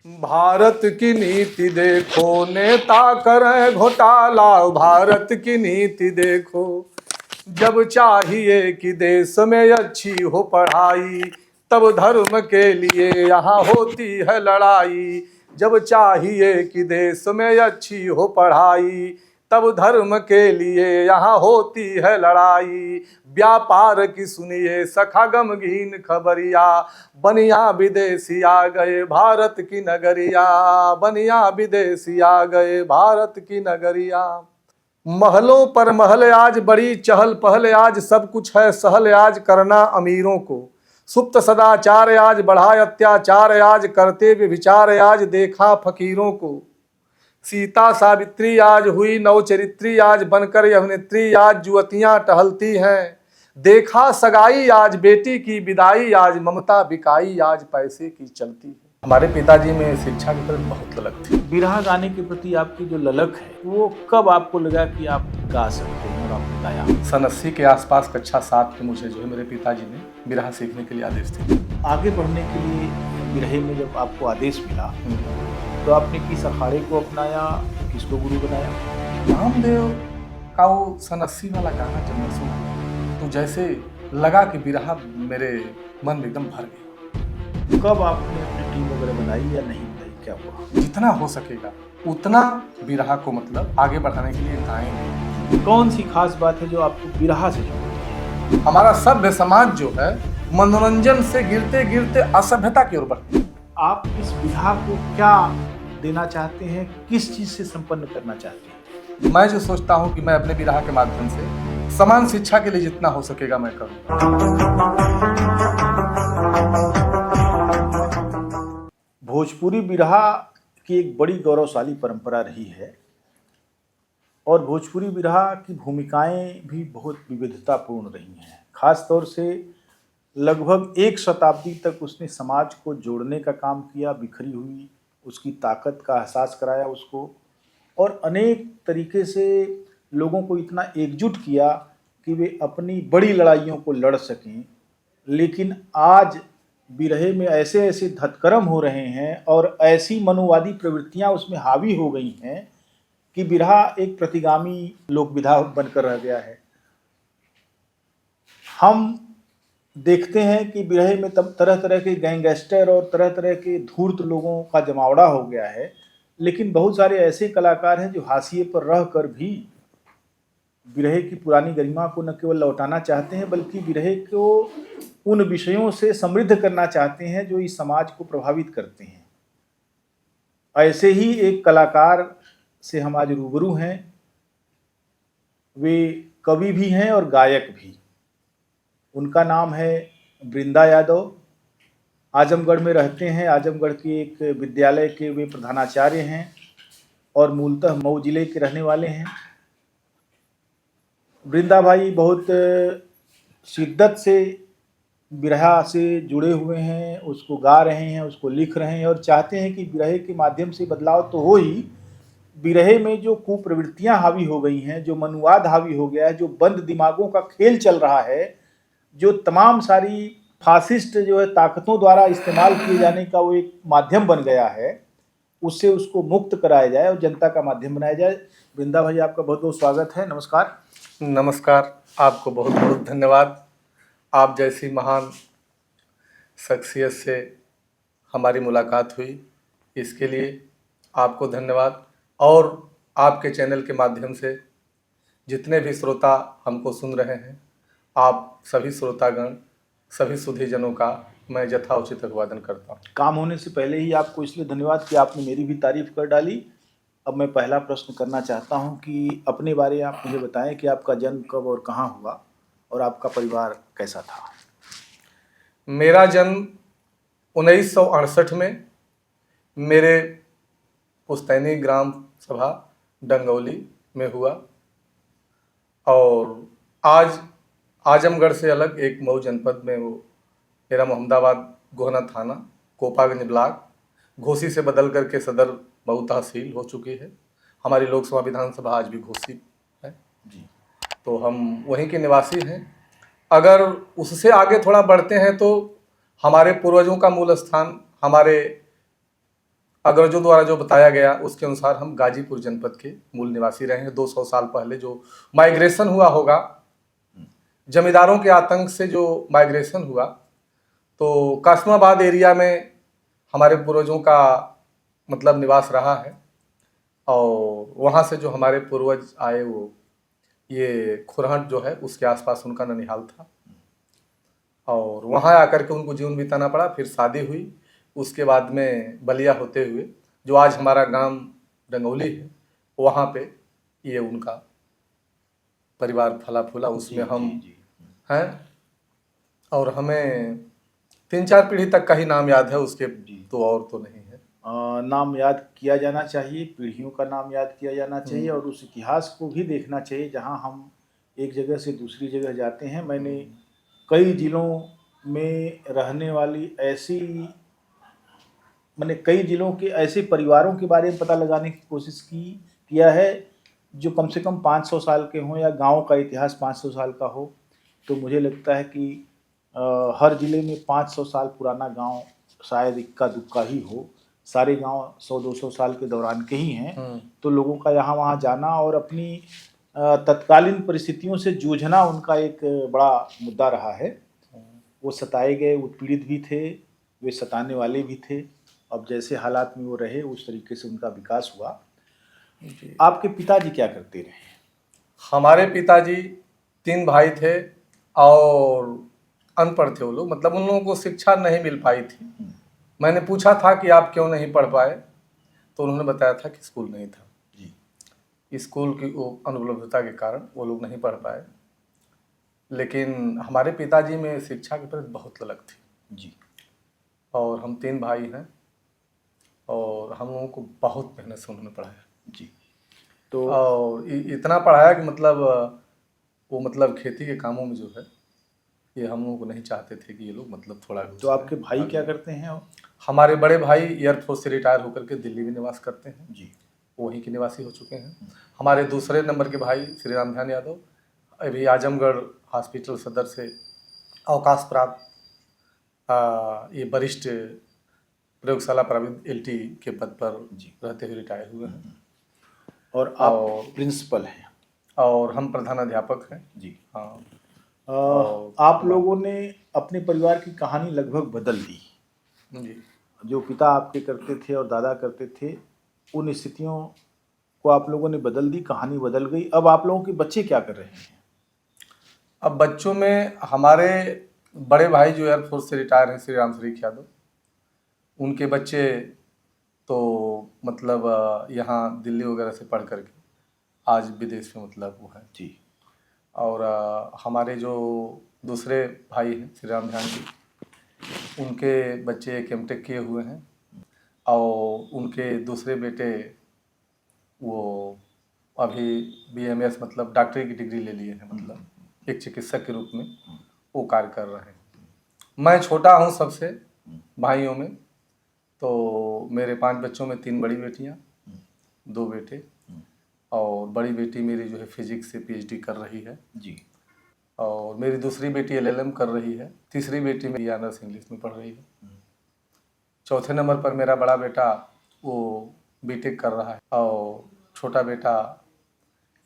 भारत की नीति देखो, नेता करें घोटाला। भारत की नीति देखो, जब चाहिए कि देश में अच्छी हो पढ़ाई, तब धर्म के लिए यहाँ होती है लड़ाई। जब चाहिए कि देश में अच्छी हो पढ़ाई, तब धर्म के लिए यहाँ होती है लड़ाई। व्यापार की सुनिए सखा गमगीन खबरिया, बनिया विदेशी आ गए भारत की नगरिया। बनिया विदेशी आ गए भारत की नगरिया। महलों पर महल आज बड़ी चहल पहल, आज सब कुछ है सहल, आज करना अमीरों को। सुप्त सदाचार आज बढ़ाए अत्याचार, आज करते वे विचार, आज देखा फकीरों को। सीता सावित्री आज हुई नवचरित्री, आज बनकर अभिनेत्री, आज युवतियां टहलती हैं। देखा सगाई आज बेटी की विदाई, आज ममता बिकाई, आज पैसे की चलती है। हमारे पिताजी में शिक्षा की तरफ बहुत ललक थी। बिरहा गाने के प्रति आपकी जो ललक है वो कब आपको लगा कि आप गा सकते हैं और आपने गाया? सन 80 के आसपास कक्षा 7 में मुझे जो है मेरे पिताजी ने बिरहा सीखने के लिए आदेश दिया। आगे बढ़ने के लिए बिरहे में जब आपको आदेश मिला तो आपने किस अखाड़े को अपनाया, किसको गुरु बनाया? रामदेव का वो सन 80 वाला गाना जब मैं सुना तो जैसे लगा कि बिरहा मेरे मन में एकदम भर गया। कब आपने अपनी टीम वगैरह बनाई या नहीं बनाई, क्या हुआ? जितना हो सकेगा उतना बिरहा को मतलब आगे बढ़ाने के लिए गाएंगे। कौन सी खास बात है जो आपको बिरहा से जोड़ती है? हमारा सभ्य समाज जो है मनोरंजन से गिरते गिरते असभ्यता की ओर बढ़ती है। आप इस बिरहा को क्या देना चाहते हैं, किस चीज से संपन्न करना चाहते हैं? मैं जो सोचता हूँ कि मैं अपने बिरहा के माध्यम से समान शिक्षा के लिए जितना हो सकेगा मैं करूँ। भोजपुरी बिरहा की एक बड़ी गौरवशाली परंपरा रही है और भोजपुरी बिरहा की भूमिकाएं भी बहुत विविधतापूर्ण रही हैं। खास तौर से लगभग एक शताब्दी तक उसने समाज को जोड़ने का काम किया, बिखरी हुई उसकी ताकत का एहसास कराया उसको, और अनेक तरीके से लोगों को इतना एकजुट किया कि वे अपनी बड़ी लड़ाइयों को लड़ सकें। लेकिन आज बिरहे में ऐसे ऐसे धतकर्म हो रहे हैं और ऐसी मनुवादी प्रवृत्तियां उसमें हावी हो गई हैं कि बिरहा एक प्रतिगामी लोक विधा बनकर रह गया है। हम देखते हैं कि बिरहे में तब तरह तरह के गैंगस्टर और तरह तरह के धूर्त लोगों का जमावड़ा हो गया है, लेकिन बहुत सारे ऐसे कलाकार हैं जो हाशिए पर रह कर भी बिरहे की पुरानी गरिमा को न केवल लौटाना चाहते हैं बल्कि बिरहे को उन विषयों से समृद्ध करना चाहते हैं जो इस समाज को प्रभावित करते हैं। ऐसे ही एक कलाकार से हम आज रूबरू हैं। वे कवि भी हैं और गायक भी। उनका नाम है वृंदा यादव। आजमगढ़ में रहते हैं। आजमगढ़ के एक विद्यालय के वे प्रधानाचार्य हैं और मूलतः मऊ जिले के रहने वाले हैं। वृंदा भाई बहुत शिद्दत से बिरहा से जुड़े हुए हैं, उसको गा रहे हैं, उसको लिख रहे हैं और चाहते हैं कि बिरहे के माध्यम से बदलाव तो हो ही, बिरहे में जो कुप्रवृत्तियां हावी हो गई हैं, जो मनुवाद हावी हो गया है, जो बंद दिमागों का खेल चल रहा है, जो तमाम सारी फासिस्ट जो है ताकतों द्वारा इस्तेमाल किए जाने का वो एक माध्यम बन गया है, उससे उसको मुक्त कराया जाए और जनता का माध्यम बनाया जाए। वृंदा भाई आपका बहुत बहुत स्वागत है। नमस्कार। नमस्कार, आपको बहुत बहुत धन्यवाद। आप जैसी महान शख्सियत से हमारी मुलाकात हुई, इसके लिए आपको धन्यवाद। और आपके चैनल के माध्यम से जितने भी श्रोता हमको सुन रहे हैं, आप सभी श्रोतागण, सभी सुधीजनों का मैं यथाउचित अभिवादन करता हूँ। काम होने से पहले ही आपको इसलिए धन्यवाद कि आपने मेरी भी तारीफ कर डाली। अब मैं पहला प्रश्न करना चाहता हूं कि अपने बारे में आप मुझे बताएं कि आपका जन्म कब और कहां हुआ और आपका परिवार कैसा था? मेरा जन्म 1968 में मेरे पुस्तैनी ग्राम सभा डंगौली में हुआ और आज आजमगढ़ से अलग एक मऊ जनपद में वो मेरा मोहम्मदाबाद गोहना थाना कोपागंज ब्लॉक घोसी से बदल करके सदर मऊ तहसील हो चुकी है। हमारी लोकसभा विधानसभा आज भी घोसी है जी, तो हम वहीं के निवासी हैं। अगर उससे आगे थोड़ा बढ़ते हैं तो हमारे पूर्वजों का मूल स्थान हमारे अग्रजों द्वारा जो बताया गया उसके अनुसार हम गाजीपुर जनपद के मूल निवासी रहे हैं। 200 साल पहले जो माइग्रेशन हुआ होगा, जमींदारों के आतंक से जो माइग्रेशन हुआ, तो कासमाबाद एरिया में हमारे पूर्वजों का मतलब निवास रहा है। और वहाँ से जो हमारे पूर्वज आए, वो ये खुरहट जो है उसके आसपास उनका ननिहाल था, और वहाँ आकर के उनको जीवन बिताना पड़ा। फिर शादी हुई, उसके बाद में बलिया होते हुए जो आज हमारा गांव डंगौली है, वहाँ पे ये उनका परिवार फला फूला, उसमें हम हैं। और हमें 3-4 पीढ़ी तक का ही नाम याद है, उसके तो और तो नहीं है। नाम याद किया जाना चाहिए, पीढ़ियों का नाम याद किया जाना चाहिए, और उस इतिहास को भी देखना चाहिए जहां हम एक जगह से दूसरी जगह जाते हैं। मैंने कई जिलों में रहने वाली ऐसी, मैंने कई जिलों के ऐसे परिवारों के बारे में पता लगाने की कोशिश किया है जो कम से कम 500 साल के हों, या गांव का इतिहास 500 साल का हो। तो मुझे लगता है कि हर जिले में 500 साल पुराना गांव शायद इक्का दुक्का ही हो। सारे गांव 100-200 साल के दौरान के ही हैं। तो लोगों का यहाँ वहाँ जाना और अपनी तत्कालीन परिस्थितियों से जूझना उनका एक बड़ा मुद्दा रहा है। वो सताए गए, उत्पीड़ित भी थे, वे सताने वाले भी थे। अब जैसे हालात में वो रहे, उस तरीके से उनका विकास हुआ। आपके पिताजी क्या करते रहे? हमारे पिताजी 3 भाई थे और अनपढ़ थे वो लोग, मतलब उन लोगों को शिक्षा नहीं मिल पाई थी। मैंने पूछा था कि आप क्यों नहीं पढ़ पाए, तो उन्होंने बताया था कि स्कूल नहीं था जी। स्कूल की वो अनुपलब्धता के कारण वो लोग नहीं पढ़ पाए। लेकिन हमारे पिताजी में शिक्षा के प्रति बहुत ललक थी जी। और हम 3 भाई हैं, और हम लोगों को बहुत मेहनत से उन्होंने पढ़ाया जी। तो और इतना पढ़ाया कि मतलब वो मतलब खेती के कामों में जो है, ये हम लोगों को नहीं चाहते थे कि ये लोग मतलब थोड़ा। तो आपके भाई क्या करते हैं? हमारे बड़े भाई एयरफोर्स से रिटायर होकर के दिल्ली में निवास करते हैं जी, वहीं के निवासी हो चुके हैं। हमारे दूसरे नंबर के भाई श्री राम ध्यान यादव अभी आजमगढ़ हॉस्पिटल सदर से अवकाश प्राप्त ये वरिष्ठ प्रयोगशाला प्रवीण एलटी के पद पर रहते हुए रिटायर हुए हैं। और आप प्रिंसिपल हैं? और हम प्रधान अध्यापक हैं जी। हाँ। आप लोगों ने अपने परिवार की कहानी लगभग बदल दी जी। जो पिता आपके करते थे और दादा करते थे, उन स्थितियों को आप लोगों ने बदल दी, कहानी बदल गई। अब आप लोगों के बच्चे क्या कर रहे हैं? अब बच्चों में हमारे बड़े भाई जो एयरफोर्स से रिटायर हैं श्री राम शरीफ यादव, उनके बच्चे तो मतलब यहाँ दिल्ली वगैरह से पढ़ करके आज विदेश में मतलब वो है जी। और हमारे जो दूसरे भाई हैं श्री राम ध्यान जी, उनके बच्चे एक एमटेक किए हुए हैं, और उनके दूसरे बेटे वो अभी बीएमएस मतलब डॉक्टरी की डिग्री ले लिए हैं, मतलब एक चिकित्सक के रूप में वो कार्य कर रहे हैं। मैं छोटा हूँ सबसे भाइयों में, तो मेरे 5 बच्चों में 3 बड़ी बेटियाँ, 2 बेटे, और बड़ी बेटी मेरी जो है फिजिक्स से पीएचडी कर रही है जी। और मेरी दूसरी बेटी एलएलएम कर रही है, तीसरी बेटी मेरी ऑनर्स इंग्लिश में पढ़ रही है, चौथे नंबर पर मेरा बड़ा बेटा वो बीटेक कर रहा है, और छोटा बेटा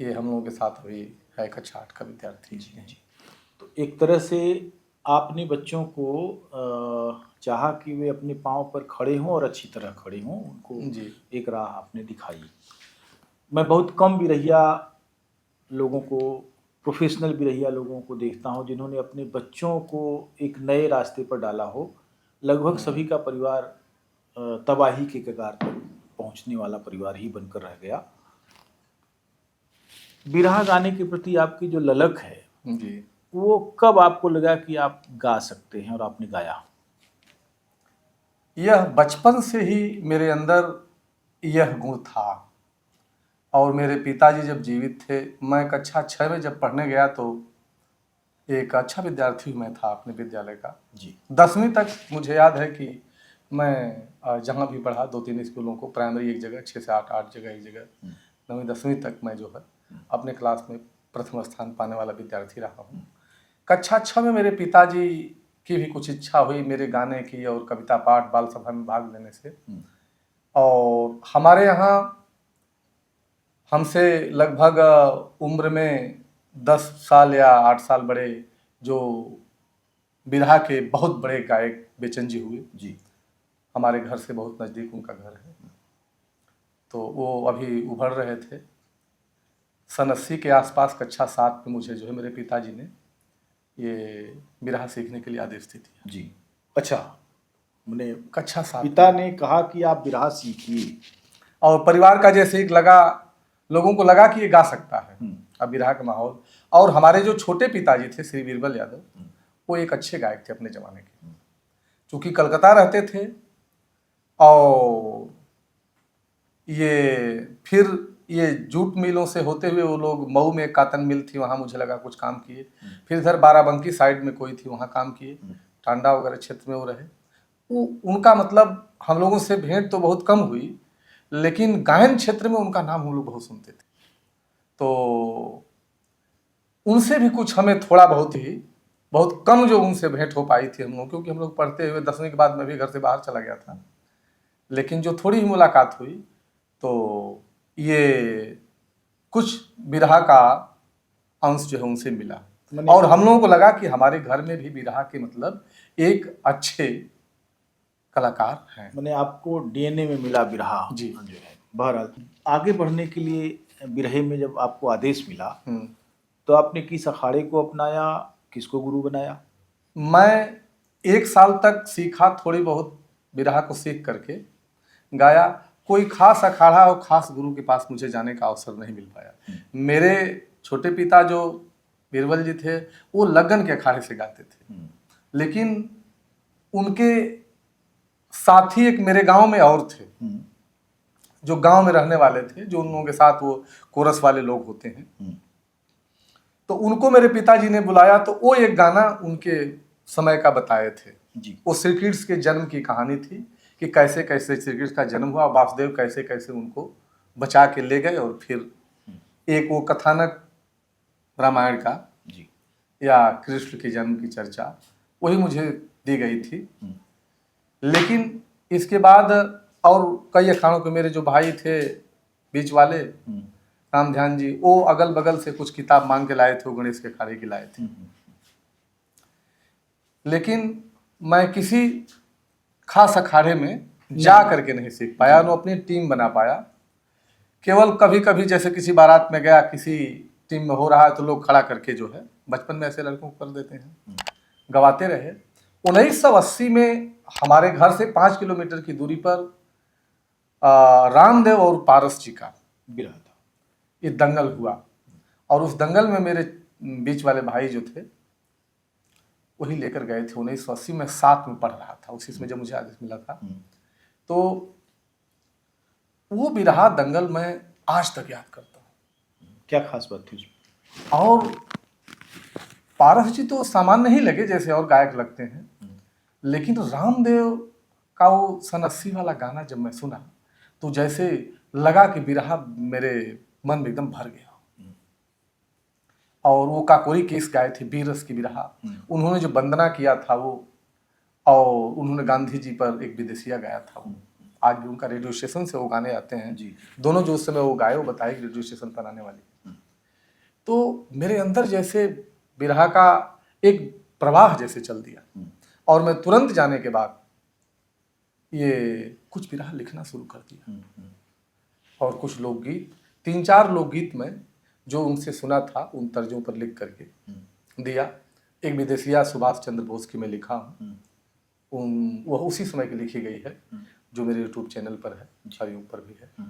ये हम लोगों के साथ अभी है कक्षा 8 का विद्यार्थी जी। तो एक तरह से आपने बच्चों को चाहा कि वे अपने पाँव पर खड़े हों और अच्छी तरह खड़े हों, उनको जी एक राह आपने दिखाई। मैं बहुत कम बिरहिया लोगों को, प्रोफेशनल बिरहिया लोगों को देखता हूं जिन्होंने अपने बच्चों को एक नए रास्ते पर डाला हो। लगभग सभी का परिवार तबाही के कगार पर पहुंचने वाला परिवार ही बनकर रह गया। बिरहा गाने के प्रति आपकी जो ललक है जी, वो कब आपको लगा कि आप गा सकते हैं और आपने गाया? यह बचपन से ही मेरे अंदर यह गुण था। और मेरे पिताजी जब जीवित थे, मैं कक्षा 6 में जब पढ़ने गया तो एक अच्छा विद्यार्थी मैं था अपने विद्यालय का जी। 10वीं तक मुझे याद है कि मैं जहाँ भी पढ़ा 2-3 स्कूलों को, प्राइमरी एक जगह, 6 से 8 जगह एक जगह, 9वीं 10वीं तक मैं जो है अपने क्लास में प्रथम स्थान पाने वाला विद्यार्थी रहा हूँ। कक्षा 6 में मेरे पिताजी की भी कुछ इच्छा हुई मेरे गाने की और कविता पाठ बाल सभा में भाग लेने से, और हमारे यहाँ हमसे लगभग उम्र में 10 साल या 8 साल बड़े जो बिरहा के बहुत बड़े गायक बेचन जी हुए जी। हमारे घर से बहुत नज़दीक उनका घर है। तो वो अभी उभर रहे थे। सन 80 के आसपास कक्षा 7 में मुझे जो है मेरे पिताजी ने ये बिरहा सीखने के लिए आदेश दे दिया। जी। अच्छा, मैंने कक्षा 7 पिता ने कहा कि आप बिरहा सीखिए। और परिवार का जैसे एक लगा, लोगों को लगा कि ये गा सकता है अब बिरहा का माहौल। और हमारे जो छोटे पिताजी थे श्री बीरबल यादव, वो एक अच्छे गायक थे अपने ज़माने के, चूँकि कलकत्ता रहते थे और ये जूट मिलों से होते हुए वो लोग मऊ में एक कातन मिल थी, वहाँ मुझे लगा कुछ काम किए। फिर इधर बाराबंकी साइड में कोई थी, वहाँ काम किए। टांडा वगैरह क्षेत्र में वो रहे। उनका मतलब हम लोगों से भेंट तो बहुत कम हुई, लेकिन गायन क्षेत्र में उनका नाम हम लोग बहुत सुनते थे। तो उनसे भी कुछ हमें थोड़ा बहुत कम जो उनसे भेंट हो पाई थी हम लोग, क्योंकि हम लोग पढ़ते हुए 10वीं के बाद मैं भी घर से बाहर चला गया था। लेकिन जो थोड़ी ही मुलाकात हुई तो ये कुछ बिरहा का अंश जो है उनसे मिला। और हम लोगों को लगा कि हमारे घर में भी बिरहा के मतलब एक अच्छे कलाकार हैं। मैंने आपको डीएनए में मिला बिरहा जी। जो है। बहरहाल आगे बढ़ने के लिए बिरहे में जब आपको आदेश मिला तो आपने किस अखाड़े को अपनाया, किसको गुरु बनाया? मैं 1 साल तक सीखा, थोड़ी बहुत बिरहा को सीख करके गाया। कोई खास अखाड़ा और खास गुरु के पास मुझे जाने का अवसर नहीं मिल पाया। मेरे छोटे पिता जो बीरबल जी थे वो लगन के अखाड़े से गाते थे, लेकिन उनके साथी एक मेरे गांव में और थे जो गांव में रहने वाले थे, जो उन लोगों के साथ वो कोरस वाले लोग होते हैं। तो उनको मेरे पिताजी ने बुलाया तो वो एक गाना उनके समय का बताए थे जी। वो श्री कृष्ण के जन्म की कहानी थी कि कैसे कैसे श्री कृष्ण का जन्म हुआ, वासुदेव कैसे कैसे उनको बचा के ले गए। और फिर एक वो कथानक रामायण का जी। या कृष्ण के जन्म की चर्चा वही मुझे दी गई थी। लेकिन इसके बाद और कई अखाड़ों के मेरे जो भाई थे बीच वाले राम ध्यान जी, वो अगल बगल से कुछ किताब मांग के लाए थे, वो गणेश के अखाड़े की लाए थे। लेकिन मैं किसी खास अखाड़े में जा करके नहीं सीख पाया, न अपनी टीम बना पाया। केवल कभी कभी जैसे किसी बारात में गया, किसी टीम में हो रहा है तो लोग खड़ा करके जो है, बचपन में ऐसे लड़कों को कर देते हैं, गवाते रहे। 1980 में हमारे घर से 5 किलोमीटर की दूरी पर रामदेव और पारस जी का बिरहा था। ये दंगल हुआ और उस दंगल में मेरे बीच वाले भाई जो थे वही लेकर गए थे। 1980 में 7 में पढ़ रहा था, उसी में जब मुझे आदेश मिला था। तो वो बिरहा दंगल मैं आज तक याद करता हूँ। क्या खास बात थी उसमें? और पारस जी तो सामान्य नहीं लगे जैसे और गायक लगते हैं, लेकिन रामदेव का वो सन 80 वाला गाना जब मैं सुना तो जैसे लगा कि बिरहा मेरे मन में एकदम भर गया। और वो काकोरी केस गाए थे, बीरस की बिरहा, उन्होंने जो वंदना किया था वो, और उन्होंने गांधी जी पर एक विदेशिया गाया था वो। आज भी उनका रेडियो स्टेशन से वो गाने आते हैं जी। दोनों जो उस समय वो गाए, वो बताए रेडियो स्टेशन पर आने वाली। तो मेरे अंदर जैसे बिरहा का एक प्रवाह जैसे चल दिया और मैं तुरंत जाने के बाद ये कुछ बिरहा लिखना शुरू कर दिया। और कुछ लोकगीत, 3-4 लोकगीत में जो उनसे सुना था उन तर्जों पर लिख करके दिया। एक विदेशिया सुभाष चंद्र बोस की मैं लिखा हूँ, वह उसी समय की लिखी गई है जो मेरे यूट्यूब चैनल पर है, हरिओम पर भी है।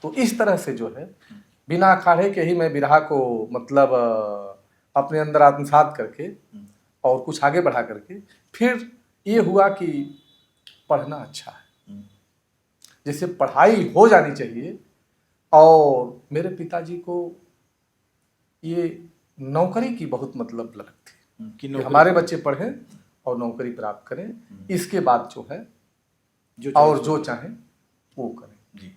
तो इस तरह से जो है बिना अखाड़े के ही मैं बिरहा को मतलब अपने अंदर आत्मसात करके और कुछ आगे बढ़ा करके फिर ये हुआ कि पढ़ना अच्छा है, जैसे पढ़ाई हो जानी चाहिए। और मेरे पिताजी को ये नौकरी की बहुत मतलब ललक थी कि हमारे बच्चे पढ़ें और नौकरी प्राप्त करें, इसके बाद जो है जो चाहें वो करें जी।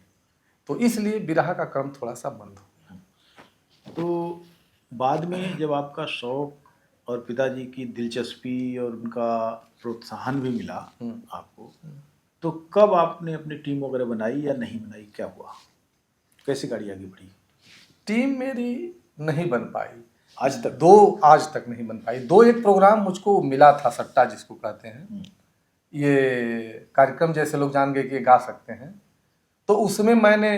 तो इसलिए बिरहा का क्रम थोड़ा सा बंद हो गया। तो बाद में जब आपका शौक और पिताजी की दिलचस्पी और उनका प्रोत्साहन भी मिला आपको, तो कब आपने अपनी टीम वगैरह बनाई या नहीं बनाई, क्या हुआ, कैसे गाड़ी आगे बढ़ी? टीम मेरी नहीं बन पाई आज तक? आज तक नहीं बन पाई। दो एक प्रोग्राम मुझको मिला था, सट्टा जिसको कहते हैं, ये कार्यक्रम जैसे लोग जान गए कि ये गा सकते हैं, तो उसमें मैंने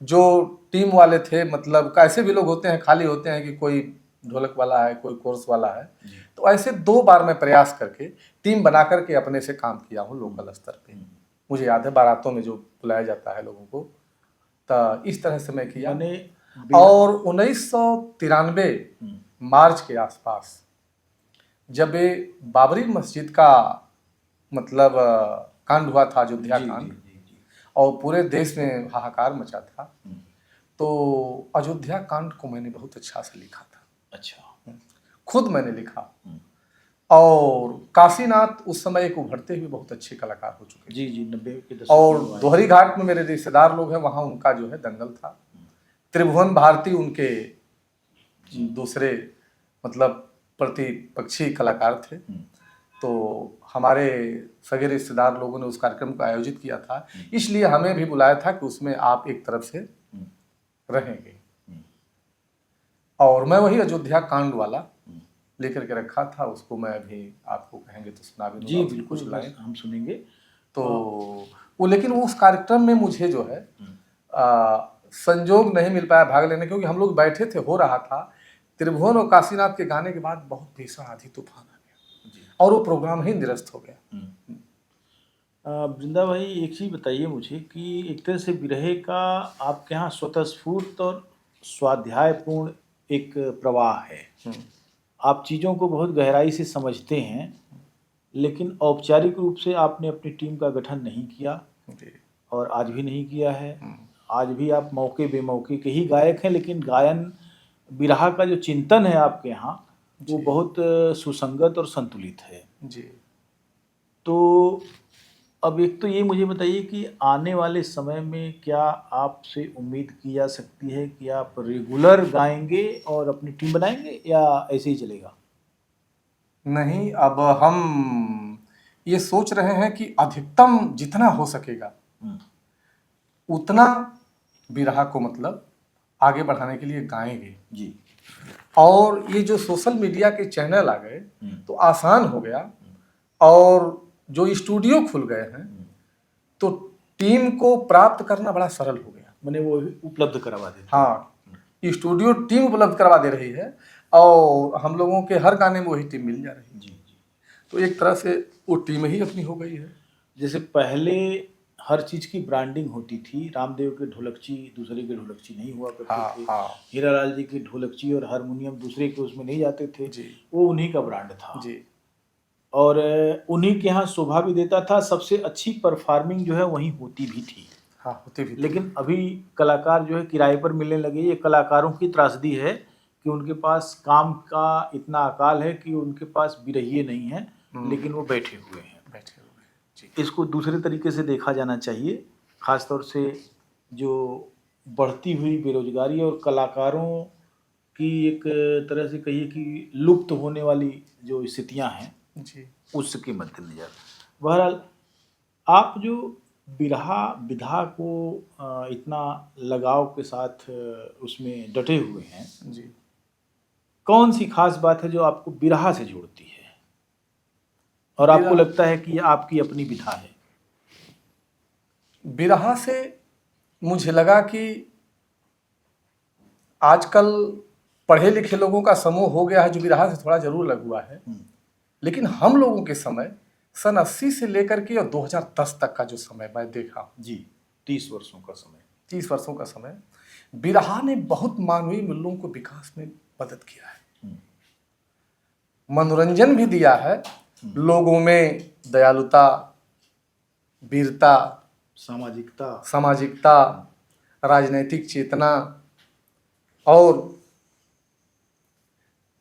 जो टीम वाले थे, मतलब कैसे भी लोग होते हैं, खाली होते हैं कि कोई ढोलक वाला है, कोई कोर्स वाला है, तो ऐसे 2 बार मैं प्रयास करके टीम बना करके अपने से काम किया हूँ लोकल स्तर पे। मुझे याद है बारातों में जो बुलाया जाता है लोगों को, तो इस तरह से मैं किया। और 1993 मार्च के आसपास जब ये बाबरी मस्जिद का मतलब कांड हुआ था, अयोध्या कांड, और पूरे देश में हाहाकार मचा था, तो अयोध्या कांड को मैंने बहुत अच्छा से लिखा था। अच्छा। खुद मैंने लिखा। और काशीनाथ उस समय एक उभरते हुए बहुत अच्छे कलाकार हो चुके जी जी, 90 के दशक और में दोहरी घाट में मेरे रिश्तेदार लोग हैं, वहाँ उनका जो है दंगल था। त्रिभुवन भारती उनके दूसरे मतलब प्रतिपक्षी कलाकार थे। तो हमारे सगे रिश्तेदार लोगों ने उस कार्यक्रम को आयोजित किया था, इसलिए हमें भी बुलाया था कि उसमें आप एक तरफ से रहेंगे। और मैं वही अयोध्या कांड वाला लेकर के रखा था, उसको मैं अभी आपको कहेंगे तो सुना भी दूंगा। जी बिल्कुल, कुछ लाइन हम सुनेंगे। तो वो, लेकिन उस कार्यक्रम में मुझे जो है संजोग नहीं मिल पाया भाग लेने, क्योंकि हम लोग बैठे थे, हो रहा था। त्रिभुवन और काशीनाथ के गाने के बाद बहुत भीषण आंधी तूफान आ गया और वो प्रोग्राम ही निरस्त हो गया। वृंदा भाई, एक चीज़ बताइए मुझे कि एक तरह से विरहे का आपके यहाँ स्वतःस्फूर्त और स्वाध्यायपूर्ण एक प्रवाह है। आप चीज़ों को बहुत गहराई से समझते हैं, लेकिन औपचारिक रूप से आपने अपनी टीम का गठन नहीं किया और आज भी नहीं किया है। आज भी आप मौके बेमौके के ही गायक हैं, लेकिन गायन बिरहा का जो चिंतन है आपके यहाँ वो बहुत सुसंगत और संतुलित है जी। तो अब एक तो ये मुझे बताइए कि आने वाले समय में क्या आपसे उम्मीद की जा सकती है कि आप रेगुलर गाएंगे और अपनी टीम बनाएंगे, या ऐसे ही चलेगा? नहीं, अब हम ये सोच रहे हैं कि अधिकतम जितना हो सकेगा उतना बिरहा को मतलब आगे बढ़ाने के लिए गाएंगे जी। और ये जो सोशल मीडिया के चैनल आ गए तो आसान हो गया, और जो स्टूडियो खुल गए हैं तो टीम को प्राप्त करना बड़ा सरल हो गया। मैंने वो उपलब्ध करवा देते। हाँ, स्टूडियो टीम उपलब्ध करवा दे रही है और हम लोगों के हर गाने में वही टीम मिल जा रही है। जी जी। तो एक तरह से वो टीम ही अपनी हो गई है। जैसे पहले हर चीज़ की ब्रांडिंग होती थी, रामदेव के ढोलकची दूसरे के ढोलकची नहीं हुआ करते थे। हाँ। हीरालाल जी की ढोलकची और हारमोनियम दूसरे के उसमें नहीं जाते थे जी। वो उन्हीं का ब्रांड था जी। और उन्हीं के यहाँ शोभा भी देता था। सबसे अच्छी परफॉर्मिंग जो है वहीं होती भी थी। हाँ, होती भी थी। लेकिन अभी कलाकार जो है किराए पर मिलने लगे। ये कलाकारों की त्रासदी है कि उनके पास काम का इतना अकाल है कि उनके पास बिरहिए नहीं है, लेकिन वो बैठे हुए हैं। जी। इसको दूसरे तरीके से देखा जाना चाहिए, ख़ासतौर से जो बढ़ती हुई बेरोजगारी और कलाकारों की एक तरह से कहिए कि लुप्त होने वाली जो स्थितियां हैं जी, उसके मद्देनजर बहरहाल आप जो बिरहा विधा को इतना लगाव के साथ उसमें डटे हुए हैं जी। कौन सी खास बात है जो आपको बिरहा से जोड़ती है और आपको लगता है कि ये आपकी अपनी विधा है? बिरहा से मुझे लगा कि आजकल पढ़े लिखे लोगों का समूह हो गया है जो बिरहा से थोड़ा जरूर लग हुआ है, लेकिन हम लोगों के समय सन 80 से लेकर के और 2010 तक का जो समय मैं देखा हूँ जी, 30 वर्षों का समय, 30 वर्षों का समय, बिरहा ने बहुत मानवीय मूल्यों को विकास में मदद किया है, मनोरंजन भी दिया है, लोगों में दयालुता, वीरता, सामाजिकता, राजनैतिक चेतना और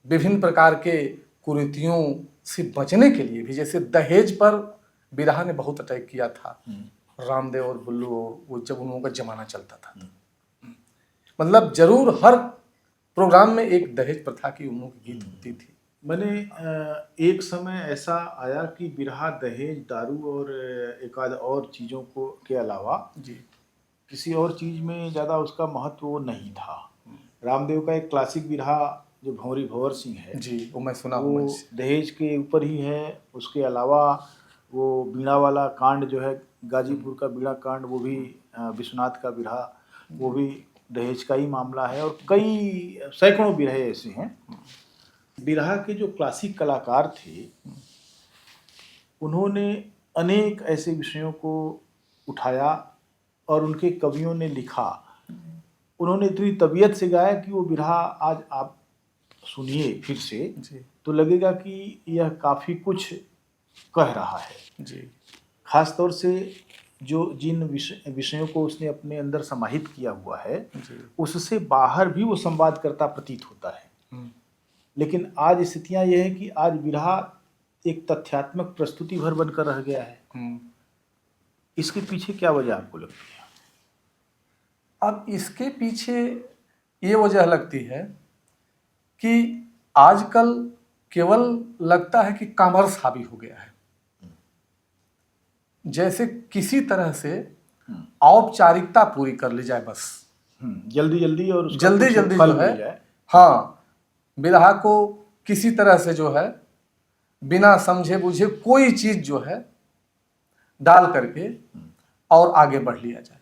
विभिन्न प्रकार के कुरीतियों से बचने के लिए भी, जैसे दहेज पर बिरहा ने बहुत अटैक किया था। रामदेव और बुल्लू और वो जब उन लोगों का जमाना चलता था, मतलब जरूर हर प्रोग्राम में एक दहेज प्रथा की उन लोगों की गीत होती थी। मैंने एक समय ऐसा आया कि बिरहा दहेज दारू और एक आध और चीज़ों को के अलावा जी। किसी और चीज़ में ज़्यादा उसका महत्व वो नहीं था। रामदेव का एक क्लासिक बिरहा जो भंवरी भंवर सिंह है, जी, वो मैं सुना हूँ वो मंच से। दहेज के ऊपर ही है। उसके अलावा वो बीणा वाला कांड जो है, गाजीपुर का बीणा कांड, वो भी विश्वनाथ का बिरहा, वो भी दहेज का ही मामला है। और कई सैकड़ों बिरहे ऐसे हैं। बिरहा के जो क्लासिक कलाकार थे, उन्होंने अनेक ऐसे विषयों को उठाया और उनके कवियों ने लिखा। उन्होंने इतनी तबीयत से गाया कि वो बिरहा आज आप सुनिए फिर से जी। तो लगेगा कि यह काफ़ी कुछ कह रहा है। जी। खास तौर से जो जिन विषयों को उसने अपने अंदर समाहित किया हुआ है, जी। उससे बाहर भी वो संवाद करता प्रतीत होता है। हम्म। लेकिन आज स्थितियां यह है कि आज बिरहा एक तथ्यात्मक प्रस्तुति भर बनकर रह गया है। हम्म। इसके पीछे क्या वजह आपको लगती है? अब इसके पीछे ये वजह लगती है कि आजकल केवल लगता है कि कॉमर्स हावी हो गया है। जैसे किसी तरह से औपचारिकता पूरी कर ली जाए बस, जल्दी जल्दी और उसका जल्दी कुछ जल्दी फल जो है, मिल जाए। हाँ, बिरहा को किसी तरह से जो है बिना समझे बुझे कोई चीज जो है डाल करके और आगे बढ़ लिया जाए।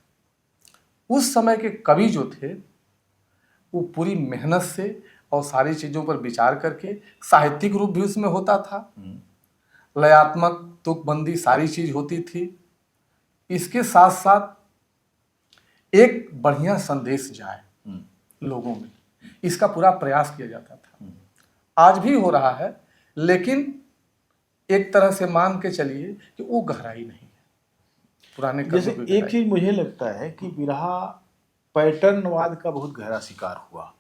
उस समय के कवि जो थे वो पूरी मेहनत से और सारी चीजों पर विचार करके, साहित्यिक रूप भी उसमें होता था, लयात्मक तुकबंदी सारी चीज होती थी। इसके साथ साथ एक बढ़िया संदेश जाए लोगों में, इसका पूरा प्रयास किया जाता था। आज भी हो रहा है, लेकिन एक तरह से मान के चलिए कि वो गहराई नहीं है पुराने जैसे कवियों की एक गहराई। चीज मुझे लगता है कि बिरहा पैटर्नवाद का बहुत गहरा शिकार हुआ।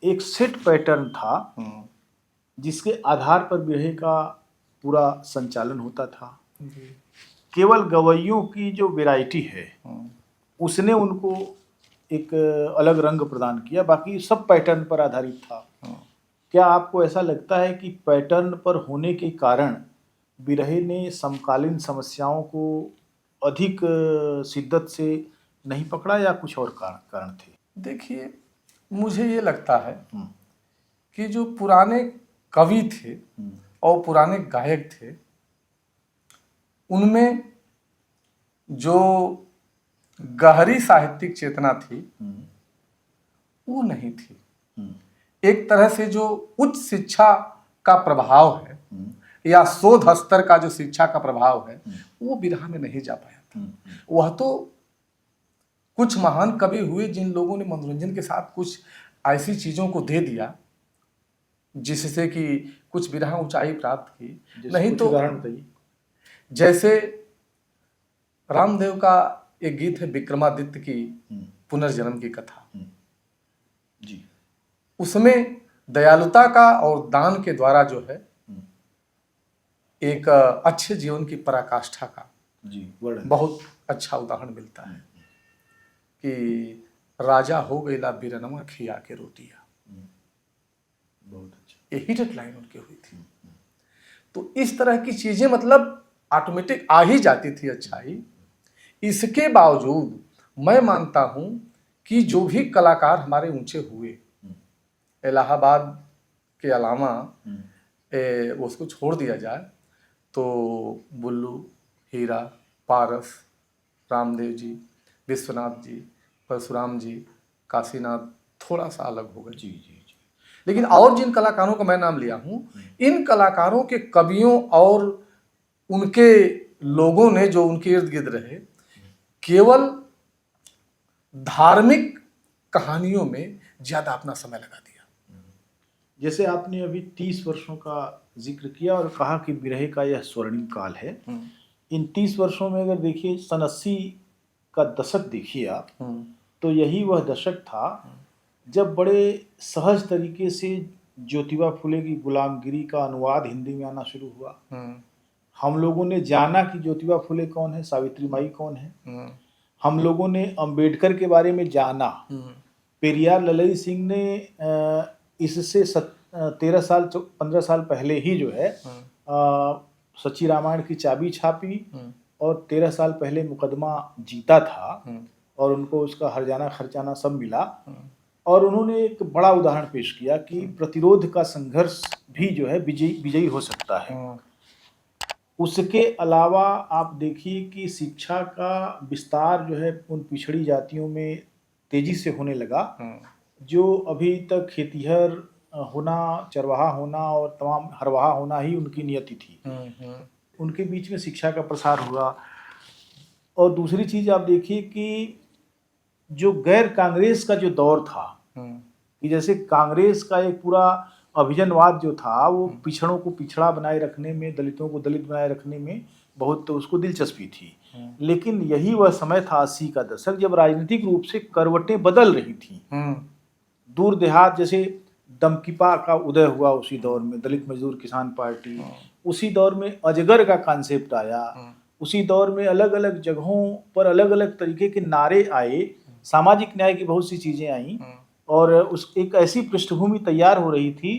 एक सेट पैटर्न था जिसके आधार पर बिरहे का पूरा संचालन होता था। केवल गवैयों की जो वैरायटी है उसने उनको एक अलग रंग प्रदान किया, बाकी सब पैटर्न पर आधारित था। क्या आपको ऐसा लगता है कि पैटर्न पर होने के कारण बिरहे ने समकालीन समस्याओं को अधिक शिद्दत से नहीं पकड़ा, या कुछ और कारण थे? देखिए, मुझे ये लगता है कि जो पुराने कवि थे और पुराने गायक थे, उनमें जो गहरी साहित्यिक चेतना थी वो नहीं थी। एक तरह से जो उच्च शिक्षा का प्रभाव है या शोध स्तर का जो शिक्षा का प्रभाव है वो बिरहा में नहीं जा पाया था। वह तो कुछ महान कवि हुए जिन लोगों ने मनोरंजन के साथ कुछ ऐसी चीजों को दे दिया जिससे कि कुछ बिरहा ऊंचाई प्राप्त की। नहीं तो उदाहरण बताइए। जैसे रामदेव का एक गीत है विक्रमादित्य की पुनर्जन्म की कथा जी। उसमें दयालुता का और दान के द्वारा जो है एक अच्छे जीवन की पराकाष्ठा का जी बहुत अच्छा उदाहरण मिलता है कि राजा हो गईला बिरनवा खिया के रोटियां। बहुत अच्छा। ये हिट लाइन उनकी हुई थी। तो इस तरह की चीजें मतलब ऑटोमेटिक आ ही जाती थी अच्छाई। इसके बावजूद मैं मानता हूं कि जो भी कलाकार हमारे ऊंचे हुए, इलाहाबाद के अलावा उसको छोड़ दिया जाए तो बुल्लू, हीरा, पारस, रामदेव जी, विश्वनाथ जी, परशुराम जी, काशीनाथ थोड़ा सा अलग हो गए। जी जी जी। लेकिन और जिन कलाकारों का मैं नाम लिया हूं, इन कलाकारों के कवियों और उनके लोगों ने जो उनके इर्द गिर्द रहे, केवल धार्मिक कहानियों में ज्यादा अपना समय लगा दिया। जैसे आपने अभी 30 वर्षों का जिक्र किया और कहा कि बिरहे का यह स्वर्णिम काल है। इन 30 वर्षों में अगर देखिए, सन 80 का दशक देखिए आप, तो यही वह दशक था जब बड़े सहज तरीके से ज्योतिबा फुले की गुलामगिरी का अनुवाद हिंदी में आना शुरू हुआ। हम लोगों ने जाना कि ज्योतिबा फुले कौन है, सावित्री माई कौन है। हम लोगों ने अंबेडकर के बारे में जाना। पेरियार ललई सिंह ने इससे 13 साल 15 साल पहले ही जो है सच्ची रामायण की चाबी छापी और 13 साल पहले मुकदमा जीता था और उनको उसका हर्जाना खर्चाना सब मिला। और उन्होंने एक बड़ा उदाहरण पेश किया कि प्रतिरोध का संघर्ष भी जो है विजयी हो सकता है। उसके अलावा आप देखिए कि शिक्षा का विस्तार जो है उन पिछड़ी जातियों में तेजी से होने लगा, जो अभी तक खेतीहर होना, चरवाहा होना और तमाम हरवाहा होना ही उनकी नियति थी। उनके बीच में शिक्षा का प्रसार हुआ। और दूसरी चीज आप देखिए कि जो गैर कांग्रेस का जो दौर था, कि जैसे कांग्रेस का एक पूरा अभिजनवाद जो था वो पिछड़ों को पिछड़ा बनाए रखने में, दलितों को दलित बनाए रखने में बहुत तो उसको दिलचस्पी थी। लेकिन यही वह समय था 80 का दशक जब राजनीतिक रूप से करवटें बदल रही थी। दूर देहात जैसे दमकीपा का उदय हुआ उसी दौर में, दलित मजदूर किसान पार्टी, उसी दौर में अजगर का कॉन्सेप्ट आया, उसी दौर में अलग अलग जगहों पर अलग अलग तरीके के नारे आए, सामाजिक न्याय की बहुत सी चीजें आई और उस एक ऐसी पृष्ठभूमि तैयार हो रही थी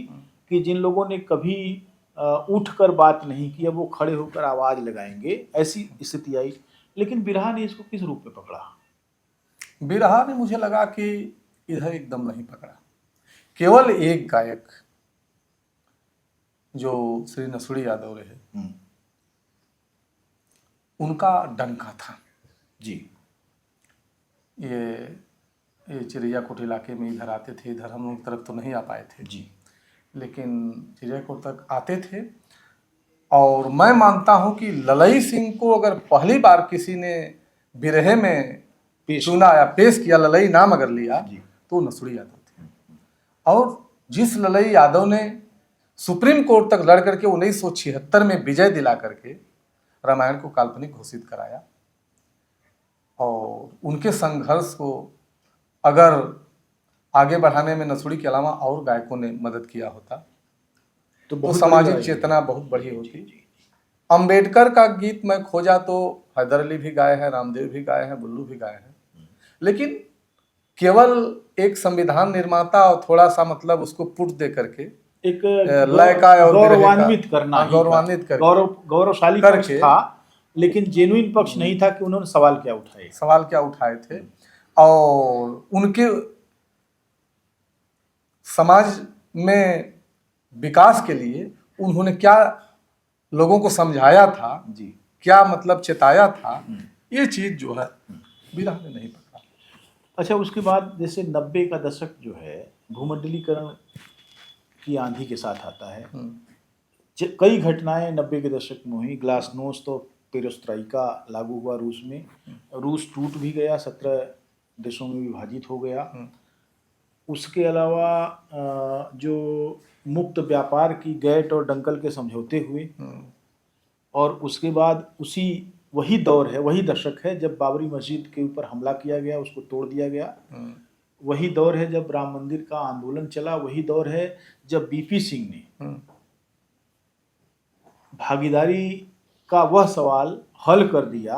कि जिन लोगों ने कभी उठकर बात नहीं की अब वो खड़े होकर आवाज लगाएंगे, ऐसी स्थिति आई। लेकिन बिरहा ने इसको किस रूप में पकड़ा? बिरहा ने मुझे लगा कि इधर एकदम नहीं पकड़ा। केवल एक गायक जो श्री नसुड़ी यादव रहे, उनका डंका था जी। ये चिड़ियाकोट इलाके में इधर आते थे, इधर हम लोग तरफ तो नहीं आ पाए थे जी, लेकिन चिड़ियाकोट तक आते थे। और मैं मानता हूं कि ललई सिंह को अगर पहली बार किसी ने बिरहे में चुना या पेश किया, ललई नाम अगर लिया, तो नसुड़ी यादव थे। और जिस ललई यादव ने सुप्रीम कोर्ट तक लड़ करके 1976 में विजय दिला करके रामायण को काल्पनिक घोषित कराया, और उनके संघर्ष को अगर आगे बढ़ाने में नसुड़ी के अलावा और गायकों ने मदद किया होता तो सामाजिक चेतना बहुत बड़ी होती। अंबेडकर का गीत मैं खोजा तो हैदर अली भी गाए हैं, रामदेव भी गाए हैं, बुल्लू भी गाए हैं, लेकिन केवल एक संविधान निर्माता और थोड़ा सा मतलब उसको पुट दे करके एक लय का और गौरवान्वित करना, गौरवशाली करके था, लेकिन जेन्युइन पक्ष नहीं था कि उन्होंने सवाल क्या उठाए थे। और उनके समाज में विकास के लिए उन्होंने क्या लोगों को समझाया था जी, क्या मतलब चेताया था, ये चीज जो है बिरहा ने नहीं पकड़ा। अच्छा, उसके बाद जैसे 90 का दशक जो है भूमंडलीकरण की आंधी के साथ आता है। कई घटनाएं 90 के दशक में हुई। ग्लासनोस्ट तो पेरेस्ट्राइका लागू हुआ रूस में, रूस टूट भी गया, 17 देशों में विभाजित हो गया। उसके अलावा जो मुक्त व्यापार की गैट और डंकल के समझौते हुए, और उसके बाद वही दौर है, वही दशक है जब बाबरी मस्जिद के ऊपर हमला किया गया, उसको तोड़ दिया गया। वही दौर है जब राम मंदिर का आंदोलन चला। वही दौर है जब बीपी सिंह ने भागीदारी का वह सवाल हल कर दिया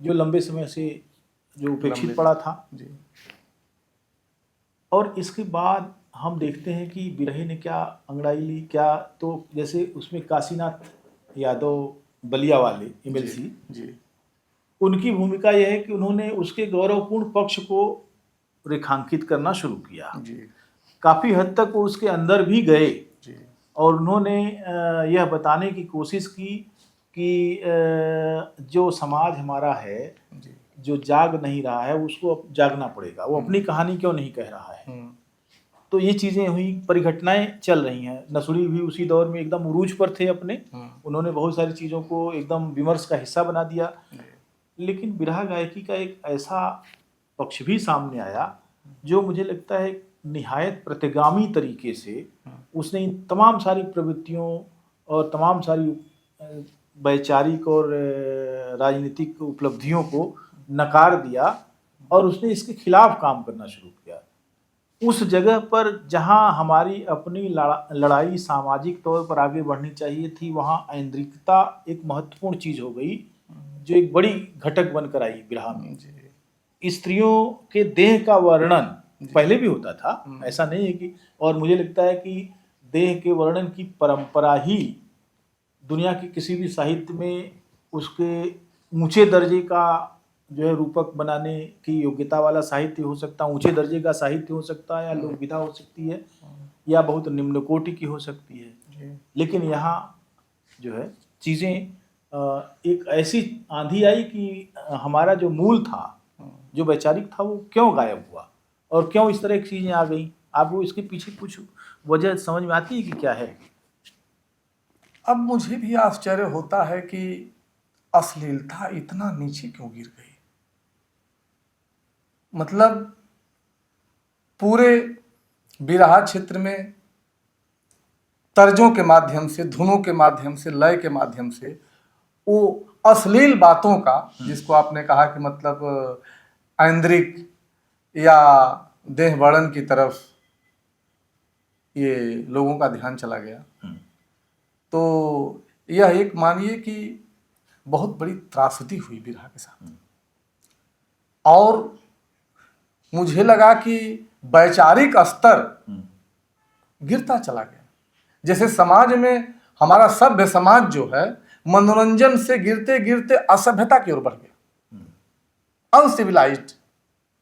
जो लंबे समय से जो उपेक्षित पड़ा था जी। और इसके बाद हम देखते हैं कि बिरहे ने क्या अंगड़ाई ली, क्या तो जैसे उसमें काशीनाथ यादव बलिया वाले एमएलसी जी, उनकी भूमिका यह है कि उन्होंने उसके गौरवपूर्ण पक्ष को रेखांकित करना शुरू किया जी। काफी हद तक वो उसके अंदर भी गए जी। और उन्होंने यह बताने की कोशिश की कि जो समाज हमारा है जी, जो जाग नहीं रहा है उसको जागना पड़ेगा, वो अपनी कहानी क्यों नहीं कह रहा है। तो ये चीजें हुई, परिघटनाएं चल रही हैं। नसुड़ी भी उसी दौर में एकदम उरूज पर थे अपने, उन्होंने बहुत सारी चीजों को एकदम विमर्श का हिस्सा बना दिया। लेकिन बिरहा गायकी का एक ऐसा पक्ष भी सामने आया जो मुझे लगता है निहायत प्रतिगामी तरीके से उसने इन तमाम सारी प्रवृत्तियों और तमाम सारी वैचारिक और राजनीतिक उपलब्धियों को नकार दिया और उसने इसके खिलाफ काम करना शुरू किया। उस जगह पर जहां हमारी अपनी लड़ाई सामाजिक तौर पर आगे बढ़नी चाहिए थी, वहां ऐन्द्रिकता एक महत्वपूर्ण चीज हो गई जो एक बड़ी घटक बनकर आई बिरहा में। स्त्रियों के देह का वर्णन पहले भी होता था, ऐसा नहीं है कि, और मुझे लगता है कि देह के वर्णन की परंपरा ही दुनिया के किसी भी साहित्य में उसके ऊंचे दर्जे का जो है रूपक बनाने की योग्यता वाला साहित्य हो सकता है, ऊंचे दर्जे का साहित्य हो सकता है, या लोकविधा हो सकती है, या बहुत निम्न कोटि की हो सकती है। लेकिन यहाँ जो है चीज़ें एक ऐसी आंधी आई कि हमारा जो मूल था, जो वैचारिक था, वो क्यों गायब हुआ और क्यों इस तरह की चीज़ें आ गई। आपको इसके पीछे कुछ वजह समझ में आती है कि क्या है? अब मुझे भी आश्चर्य होता है कि अश्लीलता इतना नीचे क्यों गिर गई। मतलब पूरे बिरहा क्षेत्र में तर्जों के माध्यम से, धुनों के माध्यम से, लय के माध्यम से वो अश्लील बातों का, जिसको आपने कहा कि मतलब ऐंद्रिक या देह वर्णन की तरफ ये लोगों का ध्यान चला गया, तो यह एक मानिए कि बहुत बड़ी त्रासदी हुई बिरहा के साथ। और मुझे लगा कि वैचारिक स्तर गिरता चला गया। जैसे समाज में हमारा सभ्य समाज जो है मनोरंजन से गिरते गिरते असभ्यता की ओर बढ़ गया। अनसिविलाइज्ड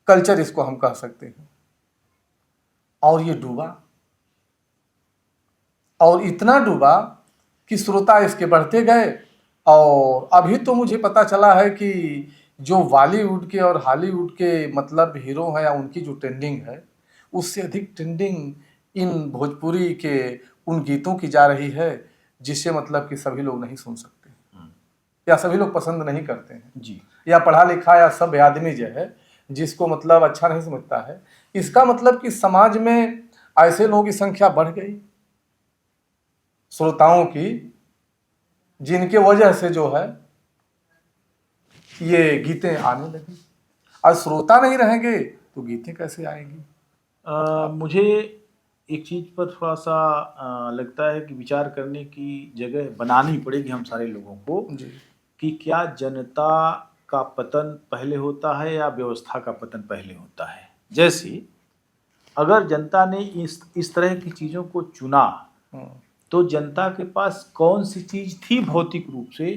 कल्चर इसको हम कह सकते हैं। और ये डूबा, और इतना डूबा कि श्रोता इसके बढ़ते गए। और अभी तो मुझे पता चला है कि जो बॉलीवुड के और हॉलीवुड के मतलब हीरो हैं या उनकी जो ट्रेंडिंग है, उससे अधिक ट्रेंडिंग इन भोजपुरी के उन गीतों की जा रही है जिसे मतलब कि सभी लोग नहीं सुन सकते या सभी लोग पसंद नहीं करते हैं जी। या पढ़ा लिखा या सब आदमी जो है जिसको मतलब अच्छा नहीं समझता है। इसका मतलब कि समाज में ऐसे लोगों की संख्या बढ़ गई, श्रोताओं की, जिनके वजह से जो है ये गीतें आने लगी। और श्रोता नहीं रहेंगे तो गीतें कैसे आएंगी? मुझे एक चीज़ पर थोड़ा सा लगता है कि विचार करने की जगह बनानी पड़ेगी हम सारे लोगों को जी। कि क्या जनता का पतन पहले होता है या व्यवस्था का पतन पहले होता है। जैसे अगर जनता ने इस तरह की चीज़ों को चुना तो जनता के पास कौन सी चीज़ थी भौतिक रूप से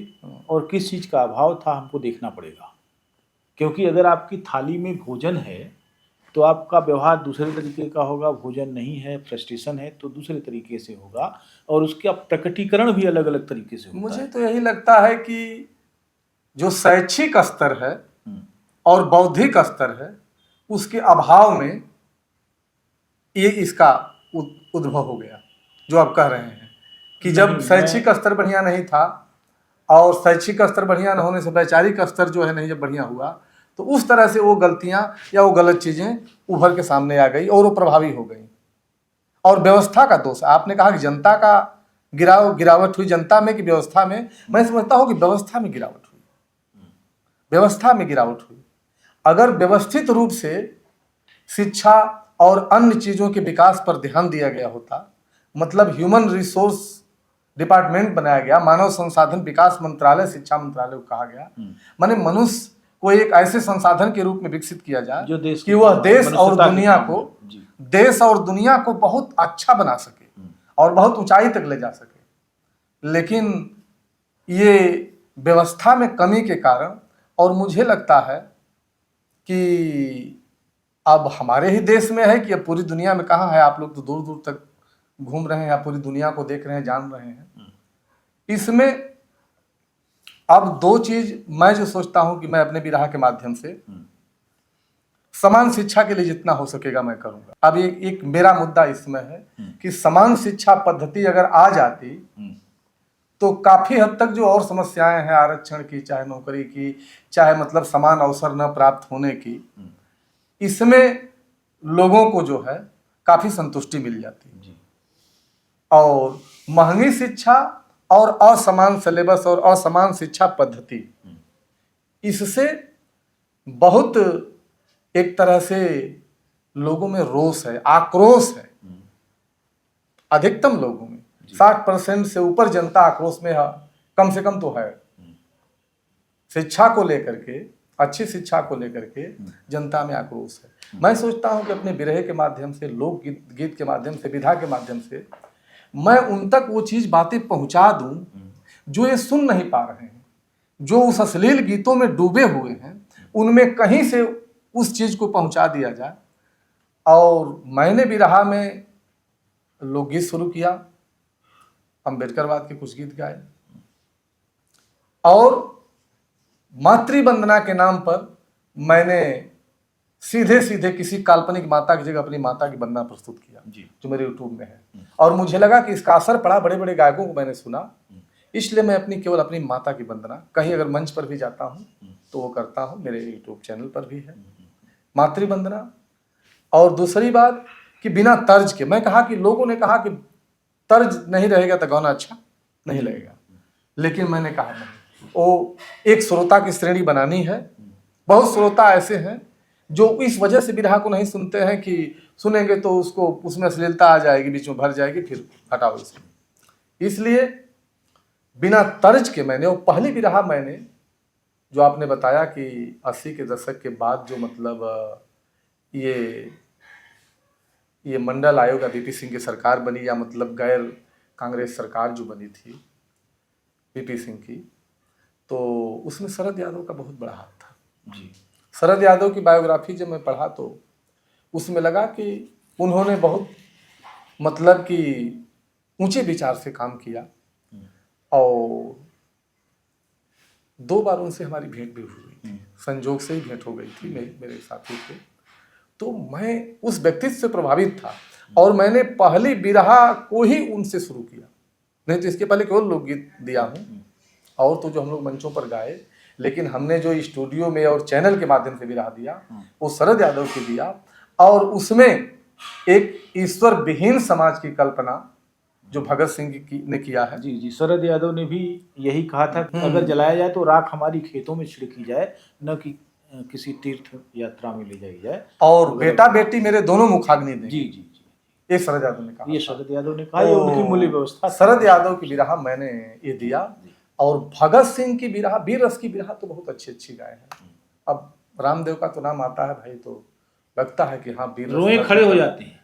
और किस चीज़ का अभाव था, हमको देखना पड़ेगा। क्योंकि अगर आपकी थाली में भोजन है तो आपका व्यवहार दूसरे तरीके का होगा, भोजन नहीं है, फ्रस्ट्रेशन है तो दूसरे तरीके से होगा, और उसका प्रकटीकरण भी अलग अलग तरीके से होता मुझे है। तो यही लगता है कि जो शैक्षिक स्तर है और बौद्धिक स्तर है उसके अभाव में ये इसका उद्भव हो गया, जो आप कह रहे हैं कि जब शैक्षिक स्तर बढ़िया नहीं था और शैक्षिक स्तर बढ़िया न होने से वैचारिक स्तर जो है नहीं जब बढ़िया हुआ, तो उस तरह से वो गलतियां या वो गलत चीज़ें उभर के सामने आ गई और वो प्रभावी हो गई। और व्यवस्था का दोष, आपने कहा कि जनता का गिरावट हुई जनता में कि व्यवस्था में। मैं समझता हूँ कि व्यवस्था में गिरावट हुई, व्यवस्था में गिरावट हुई। अगर व्यवस्थित रूप से शिक्षा और अन्य चीज़ों के विकास पर ध्यान दिया गया होता, मतलब ह्यूमन रिसोर्स डिपार्टमेंट बनाया गया, मानव संसाधन विकास मंत्रालय शिक्षा मंत्रालय को कहा गया, माने मनुष्य को एक ऐसे संसाधन के रूप में विकसित किया जाए जो देश कि वह देश और दुनिया को बहुत अच्छा बना सके और बहुत ऊंचाई तक ले जा सके। लेकिन ये व्यवस्था में कमी के कारण, और मुझे लगता है कि अब हमारे ही देश में है कि अब पूरी दुनिया में कहाँ है। आप लोग तो दूर दूर तक घूम रहे हैं या पूरी दुनिया को देख रहे हैं, जान रहे हैं। इसमें अब दो चीज मैं जो सोचता हूं कि मैं अपने बिरहा के माध्यम से समान शिक्षा के लिए जितना हो सकेगा मैं करूंगा। अब एक मेरा मुद्दा इसमें है कि समान शिक्षा पद्धति अगर आ जाती तो काफी हद तक जो और समस्याएं हैं आरक्षण की, चाहे नौकरी की, चाहे मतलब समान अवसर न प्राप्त होने की, इसमें लोगों को जो है काफी संतुष्टि मिल जाती है। और महंगी शिक्षा और असमान सिलेबस और असमान शिक्षा पद्धति, इससे बहुत एक तरह से लोगों में रोष है, आक्रोश है। अधिकतम लोगों में 60% से ऊपर जनता आक्रोश में है, कम से कम तो है। शिक्षा को लेकर के, अच्छी शिक्षा को लेकर के जनता में आक्रोश है। मैं सोचता हूं कि अपने बिरहे के माध्यम से, लोक गीत के माध्यम से, विधा के माध्यम से मैं उन तक वो चीज बातें पहुंचा दूं जो ये सुन नहीं पा रहे हैं, जो उस अश्लील गीतों में डूबे हुए हैं, उनमें कहीं से उस चीज को पहुंचा दिया जाए। और मैंने बिरहा में लोकगीत शुरू किया, अम्बेडकरवाद के कुछ गीत गाए, और मातृ वंदना के नाम पर मैंने सीधे सीधे किसी काल्पनिक माता की जगह अपनी माता की वंदना प्रस्तुत किया, जो मेरे यूट्यूब में है। और मुझे लगा कि इसका असर पड़ा, बड़े बड़े गायकों को मैंने सुना, इसलिए मैं केवल अपनी माता की वंदना, कहीं अगर मंच पर भी जाता हूँ तो वो करता हूँ, मेरे यूट्यूब चैनल पर भी है मातृ वंदना। और दूसरी बात कि बिना तर्ज के, मैं कहा कि लोगों ने कहा कि तर्ज नहीं रहेगा तो गाना अच्छा नहीं लगेगा, लेकिन मैंने कहा नहीं, वो एक श्रोता की श्रेणी बनानी है। बहुत श्रोता ऐसे हैं जो इस वजह से बिरहा को नहीं सुनते हैं कि सुनेंगे तो उसको उसमें अश्लीलता आ जाएगी, बीच में भर जाएगी, फिर हटाओ इसे। इसलिए बिना तर्ज के मैंने, वो पहली बिरहा मैंने जो आपने बताया कि 80 के दशक के बाद जो मतलब ये मंडल आयोग या वीपी सिंह की सरकार बनी, या मतलब गैर कांग्रेस सरकार जो बनी थी वीपी सिंह की, तो उसमें शरद यादव का बहुत बड़ा हाथ था जी। शरद यादव की बायोग्राफी जब मैं पढ़ा तो उसमें लगा कि उन्होंने बहुत मतलब कि ऊंचे विचार से काम किया, और 2 बार उनसे हमारी भेंट भी हुई थी, संजोग से ही भेंट हो गई थी, मेरे साथी थे। तो मैं उस व्यक्तित्व से प्रभावित था, और मैंने पहली बिरहा को ही उनसे शुरू किया, नहीं तो इसके पहले केवल लोकगीत दिया हूँ, और तो जो हम लोग मंचों पर गाए, लेकिन हमने जो स्टूडियो में और चैनल के माध्यम से बिरहा दिया वो शरद यादव की दिया। और उसमें एक ईश्वर विहीन समाज की कल्पना जो भगत सिंह ने किया है। जी जी, शरद यादव ने भी यही कहा था कि अगर जलाया जाए तो राख हमारी खेतों में छिड़की जाए, न कि किसी तीर्थ यात्रा में ले जाई जाए, और बेटा बेटी मेरे दोनों मुखाग्नि दें। जी जी जी, ये शरद यादव ने कहा, ये शरद यादव ने कहा, ये उनकी मूल्य व्यवस्था। शरद यादव की बिरहा मैंने ये दिया। और भगत सिंह की बिरहा, वीर रस की बिरहा तो बहुत अच्छी अच्छी गाए हैं। अब रामदेव का तो नाम आता है भाई, तो लगता है कि हाँ वीर रस, रोए खड़े हो जाते हैं,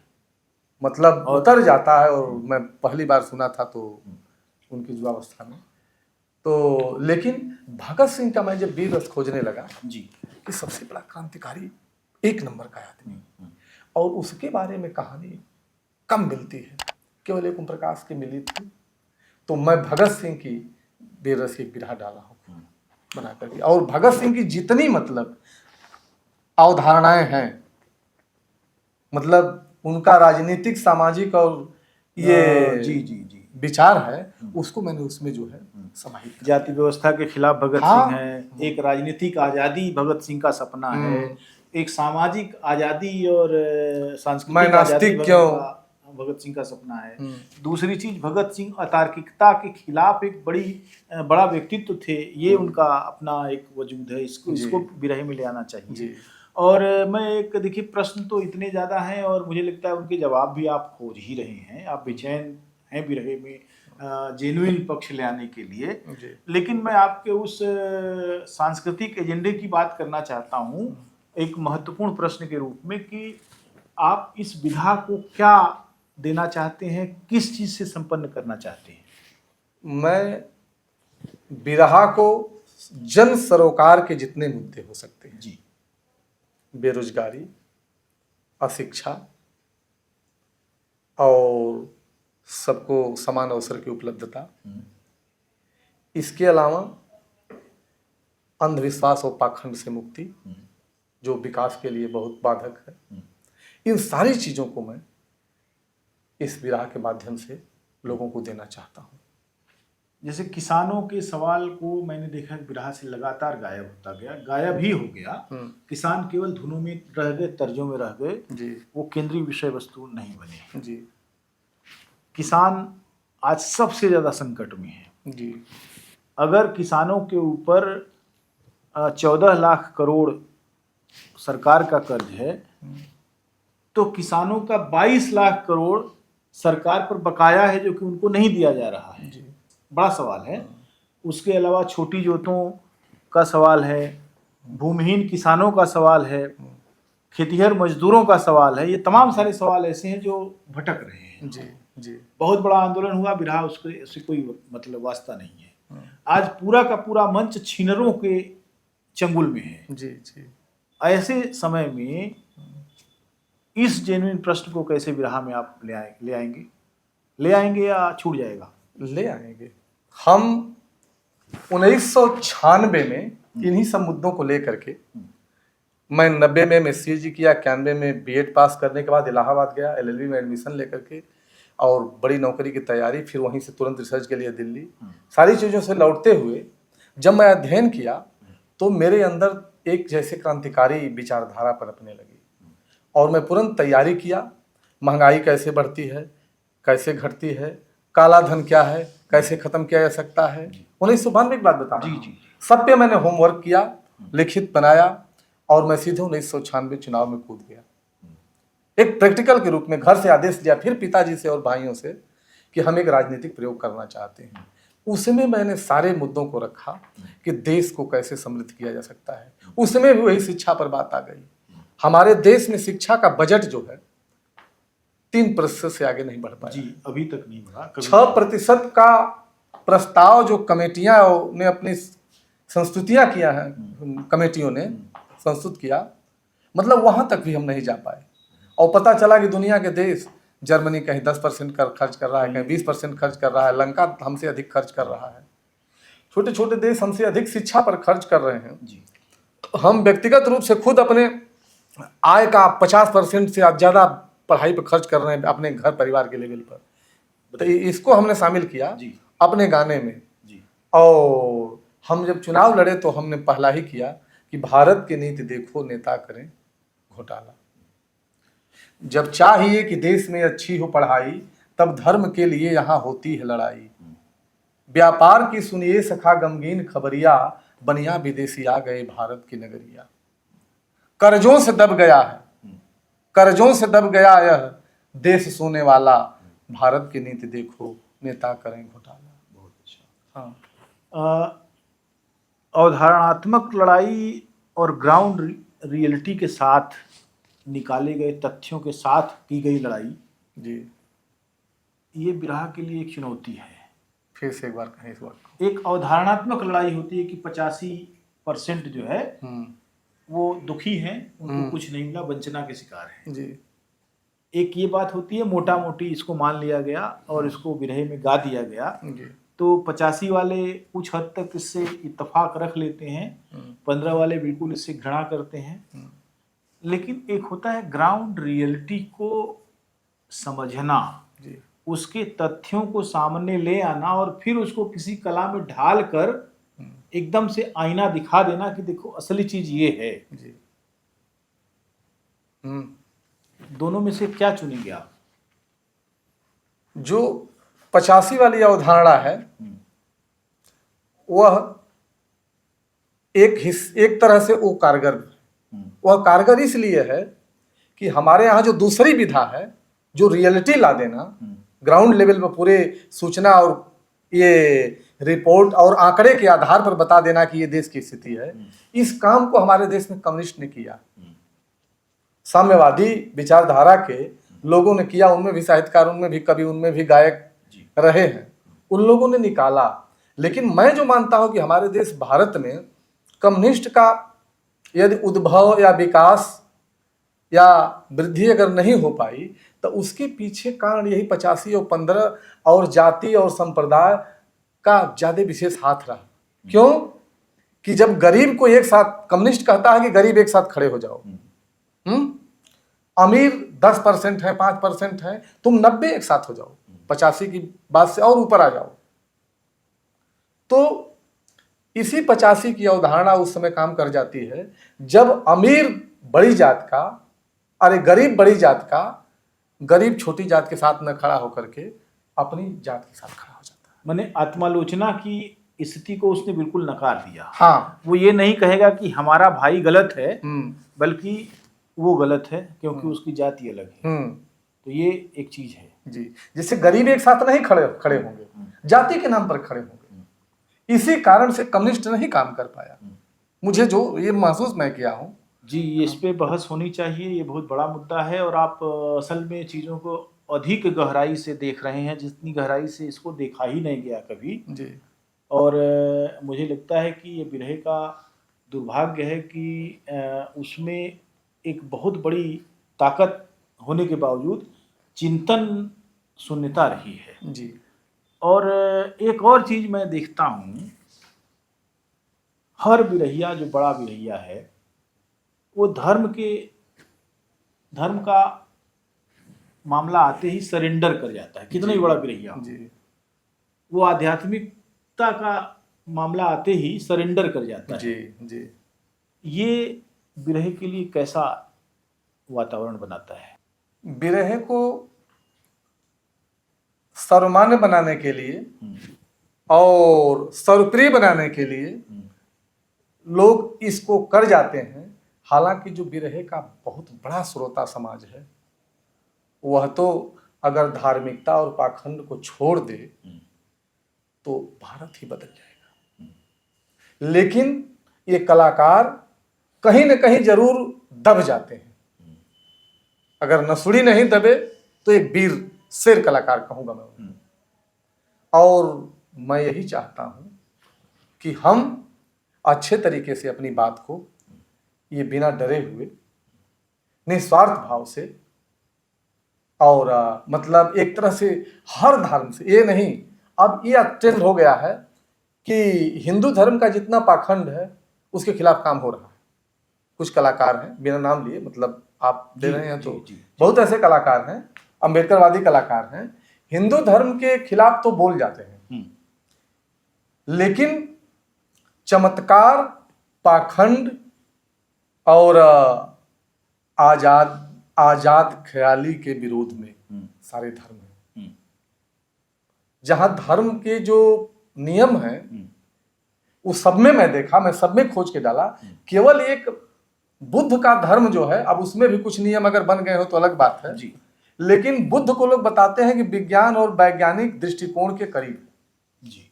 मतलब उतर जाता है। और मैं पहली बार सुना था तो उनकी युवावस्था में तो, लेकिन भगत सिंह का मैं जब वीर रस खोजने लगा जी, कि सबसे बड़ा क्रांतिकारी, एक नंबर का आदमी, और उसके बारे में कहानी कम मिलती है, केवल एक ओम प्रकाश की मिली थी, तो मैं भगत सिंह की वीर रस की बिरहा डाला हूँ बना करके। और भगत सिंह की जितनी मतलब अवधारणाएं हैं, मतलब उनका राजनीतिक, सामाजिक और ये जी जी जी विचार है, उसको मैंने उसमें जो है समाहित। जाति व्यवस्था के खिलाफ भगत सिंह है, एक राजनीतिक आजादी भगत सिंह का सपना है, एक सामाजिक आजादी और सांस्कृतिक आजादी भगत सिंह का सपना है। दूसरी चीज, भगत सिंह अतार्किकता के खिलाफ एक बड़ा व्यक्तित्व थे, ये उनका अपना एक वजूद है, इसको बिरहे में ले आना चाहिए। और मैं एक, देखिए प्रश्न तो इतने ज़्यादा हैं और मुझे लगता है उनके जवाब भी आप खोज ही रहे हैं, आप बेचैन हैं बिरहे में जेन्युइन पक्ष ले आने के लिए। लेकिन मैं आपके उस सांस्कृतिक एजेंडे की बात करना चाहता हूँ एक महत्वपूर्ण प्रश्न के रूप में, कि आप इस विधा को क्या देना चाहते हैं, किस चीज़ से संपन्न करना चाहते हैं? मैं बिरहा को जन सरोकार के जितने मुद्दे हो सकते हैं जी, बेरोजगारी, अशिक्षा और सबको समान अवसर की उपलब्धता, इसके अलावा अंधविश्वास और पाखंड से मुक्ति जो विकास के लिए बहुत बाधक है, इन सारी चीज़ों को मैं इस बिरहा के माध्यम से लोगों को देना चाहता हूँ। जैसे किसानों के सवाल को मैंने देखा बिरहा से लगातार गायब होता गया, गायब ही हो गया। किसान केवल धुनों में रह गए, तर्जों में रह गए जी, वो केंद्रीय विषय वस्तु नहीं बने जी। किसान आज सबसे ज़्यादा संकट में है जी। अगर किसानों के ऊपर 14 लाख करोड़ सरकार का कर्ज है, तो किसानों का 22 लाख करोड़ सरकार पर बकाया है जो कि उनको नहीं दिया जा रहा है जी। बड़ा सवाल है। उसके अलावा छोटी जोतों का सवाल है, भूमिहीन किसानों का सवाल है, खेतिहर मजदूरों का सवाल है। ये तमाम सारे सवाल ऐसे हैं जो भटक रहे हैं जी जी। बहुत बड़ा आंदोलन हुआ, बिरहा उससे कोई मतलब वास्ता नहीं है। आज पूरा का पूरा मंच छिनरों के चंगुल में है। जी जी। ऐसे समय में इस जेन्युइन प्रश्न को कैसे बिरहा में आप ले आएंगे या छूट जाएगा? ले आएंगे। हम 1996 में इन्हीं सब मुद्दों को लेकर के, मैं 90 में MSc किया, 91 में B.Ed पास करने के बाद इलाहाबाद गया, LLB में एडमिशन लेकर के और बड़ी नौकरी की तैयारी, फिर वहीं से तुरंत रिसर्च के लिए दिल्ली। सारी चीज़ों से लौटते हुए जब मैं अध्ययन किया तो मेरे अंदर एक जैसे क्रांतिकारी विचारधारा पनपने लगी और मैं तुरंत तैयारी किया। महंगाई कैसे बढ़ती है, कैसे घटती है, काला धन क्या है, कैसे खत्म किया जा सकता है। 1992 की बात बता रहा हूं। सब पे मैंने होमवर्क किया, लिखित बनाया और मैं सीधे 1996 चुनाव में कूद गया। एक प्रैक्टिकल के रूप में घर से आदेश दिया, फिर पिताजी से और भाइयों से, कि हम एक राजनीतिक प्रयोग करना चाहते हैं। उसमें मैंने सारे मुद्दों को रखा कि देश को कैसे समृद्ध किया जा सकता है। उसमें भी वही शिक्षा पर बात आ गई। हमारे देश में शिक्षा का बजट जो है 3% से आगे नहीं बढ़ पाया। जी, अभी तक नहीं बढ़ा। 6% का प्रस्ताव जो कमेटियां ने अपनी संस्तुतियां किया है, कमेटियों ने संस्तुत किया, मतलब वहां तक भी हम नहीं जा पाए। और पता चला कि दुनिया के देश, जर्मनी कहीं 10% का खर्च कर रहा है, कहीं 20% खर्च कर रहा है, लंका हमसे अधिक खर्च कर रहा है। छोटे छोटे देश हमसे अधिक शिक्षा पर खर्च कर रहे हैं। जी। हम व्यक्तिगत रूप से खुद अपने आय का 50% से ज़्यादा पढ़ाई पर खर्च कर रहे हैं, अपने घर परिवार के लेवल पर। तो इसको हमने शामिल किया जी। अपने गाने में। जी। और हम जब चुनाव लड़े तो हमने पहला ही किया कि भारत की नीति देखो, नेता करें घोटाला। जब चाहिए कि देश में अच्छी हो पढ़ाई, तब धर्म के लिए यहाँ होती है लड़ाई। व्यापार की सुनिए सखा गमगीन खबरिया, बनिया विदेशी आ गए भारत की नगरिया। कर्जों से दब गया है, कर्जों से दब गया यह देश सोने वाला, भारत की नीति देखो, नेता करें घोटाला। बहुत अच्छा। हाँ। अवधारणात्मक लड़ाई और ग्राउंड रियलिटी के साथ निकाले गए तथ्यों के साथ की गई लड़ाई, जी, ये बिरहा के लिए एक चुनौती है। फिर से एक बार कहें इस बात को। एक अवधारणात्मक लड़ाई होती है कि 85% जो है वो दुखी हैं, उनको कुछ नहीं मिला, वंचना के शिकार हैं। जी। एक ये बात होती है, मोटा मोटी इसको मान लिया गया और इसको बिरहे में गा दिया गया। जी। तो 85 वाले कुछ हद तक इससे इत्तेफाक रख लेते हैं, 15 वाले बिल्कुल इससे घृणा करते हैं। लेकिन एक होता है ग्राउंड रियलिटी को समझना, जी। उसके तथ्यों को सामने ले आना और फिर उसको किसी कला में ढाल कर एकदम से आईना दिखा देना कि देखो असली चीज ये है। जी। दोनों में से क्या चुनेंगे आप? जो 85 वाली अवधारणा है वह एक तरह से वो कारगर, वह कारगर इसलिए है कि हमारे यहाँ जो दूसरी विधा है, जो रियलिटी ला देना, ग्राउंड लेवल पर पूरे सूचना और ये रिपोर्ट और आंकड़े के आधार पर बता देना कि ये देश की स्थिति है, इस काम को हमारे देश में कम्युनिस्ट ने किया। साम्यवादी विचारधारा के लोगों ने किया, उनमें भी साहित्यकार, उनमें भी कवि, उनमें भी गायक रहे हैं, उन लोगों ने निकाला। लेकिन मैं जो मानता हूं कि हमारे देश भारत में कम्युनिस्ट का यदि उद्भव या विकास या वृद्धि अगर नहीं हो पाई तो उसके पीछे कारण यही 85 और 15 और जाति और संप्रदाय का ज्यादा विशेष हाथ रहा। क्यों कि जब गरीब को एक साथ, कम्युनिस्ट कहता है कि गरीब एक साथ खड़े हो जाओ, अमीर 10% है, 5% है, तुम 90 एक साथ हो जाओ, 85 की बात से और ऊपर आ जाओ। तो इसी 85 की अवधारणा उस समय काम कर जाती है जब अमीर बड़ी जात का, अरे गरीब बड़ी जात का, गरीब छोटी जात के साथ न खड़ा होकर के अपनी जात के साथ खड़ा हो जाता है। मैंने आत्मालोचना की स्थिति को उसने बिल्कुल नकार दिया। हाँ, वो ये नहीं कहेगा कि हमारा भाई गलत है, बल्कि वो गलत है क्योंकि उसकी जाति अलग है। तो ये एक चीज है जी, जिससे गरीब एक साथ नहीं खड़े होंगे, जाति के नाम पर खड़े होंगे। इसी कारण से कम्युनिस्ट नहीं काम कर पाया। मुझे जो ये महसूस मैं किया हूँ जी, इस पे बहस होनी चाहिए, ये बहुत बड़ा मुद्दा है और आप असल में चीज़ों को अधिक गहराई से देख रहे हैं, जितनी गहराई से इसको देखा ही नहीं गया कभी। जी और मुझे लगता है कि ये बिरहे का दुर्भाग्य है कि उसमें एक बहुत बड़ी ताकत होने के बावजूद चिंतन शून्यता रही है। जी और एक और चीज मैं देखता हूँ, हर बिरहिया जो बड़ा बिरहिया है वो धर्म का मामला आते ही सरेंडर कर जाता है, कितना ही बड़ा बिरहिया हो। जी वो आध्यात्मिकता का मामला आते ही सरेंडर कर जाता है। जी जी ये बिरहे के लिए कैसा वातावरण बनाता है? बिरहे को सर्वमान्य बनाने के लिए और सर्वप्रिय बनाने के लिए लोग इसको कर जाते हैं। हालांकि जो बिरहे का बहुत बड़ा श्रोता समाज है वह तो अगर धार्मिकता और पाखंड को छोड़ दे तो भारत ही बदल जाएगा। लेकिन ये कलाकार कहीं न कहीं जरूर दब जाते हैं। अगर नसुड़ी नहीं दबे तो एक वीर शेर कलाकार कहूंगा मैं उन्हें। और मैं यही चाहता हूं कि हम अच्छे तरीके से अपनी बात को ये बिना डरे हुए निस्वार्थ भाव से और मतलब एक तरह से हर धर्म से, ये नहीं, अब ये ट्रेंड हो गया है कि हिंदू धर्म का जितना पाखंड है उसके खिलाफ काम हो रहा है। कुछ कलाकार हैं, बिना नाम लिए, मतलब आप दे रहे हैं तो बहुत ऐसे कलाकार हैं, अम्बेडकरवादी कलाकार हैं, हिंदू धर्म के खिलाफ तो बोल जाते हैं, लेकिन चमत्कार, पाखंड और आजाद ख्याली के विरोध में सारे धर्म हैं। जहां धर्म के जो नियम हैं वो सब में मैं देखा, मैं सब में खोज के डाला। केवल एक बुद्ध का धर्म जो है, अब उसमें भी कुछ नियम अगर बन गए हो तो अलग बात है जी। लेकिन बुद्ध को लोग बताते हैं कि विज्ञान और वैज्ञानिक दृष्टिकोण के करीब है जी,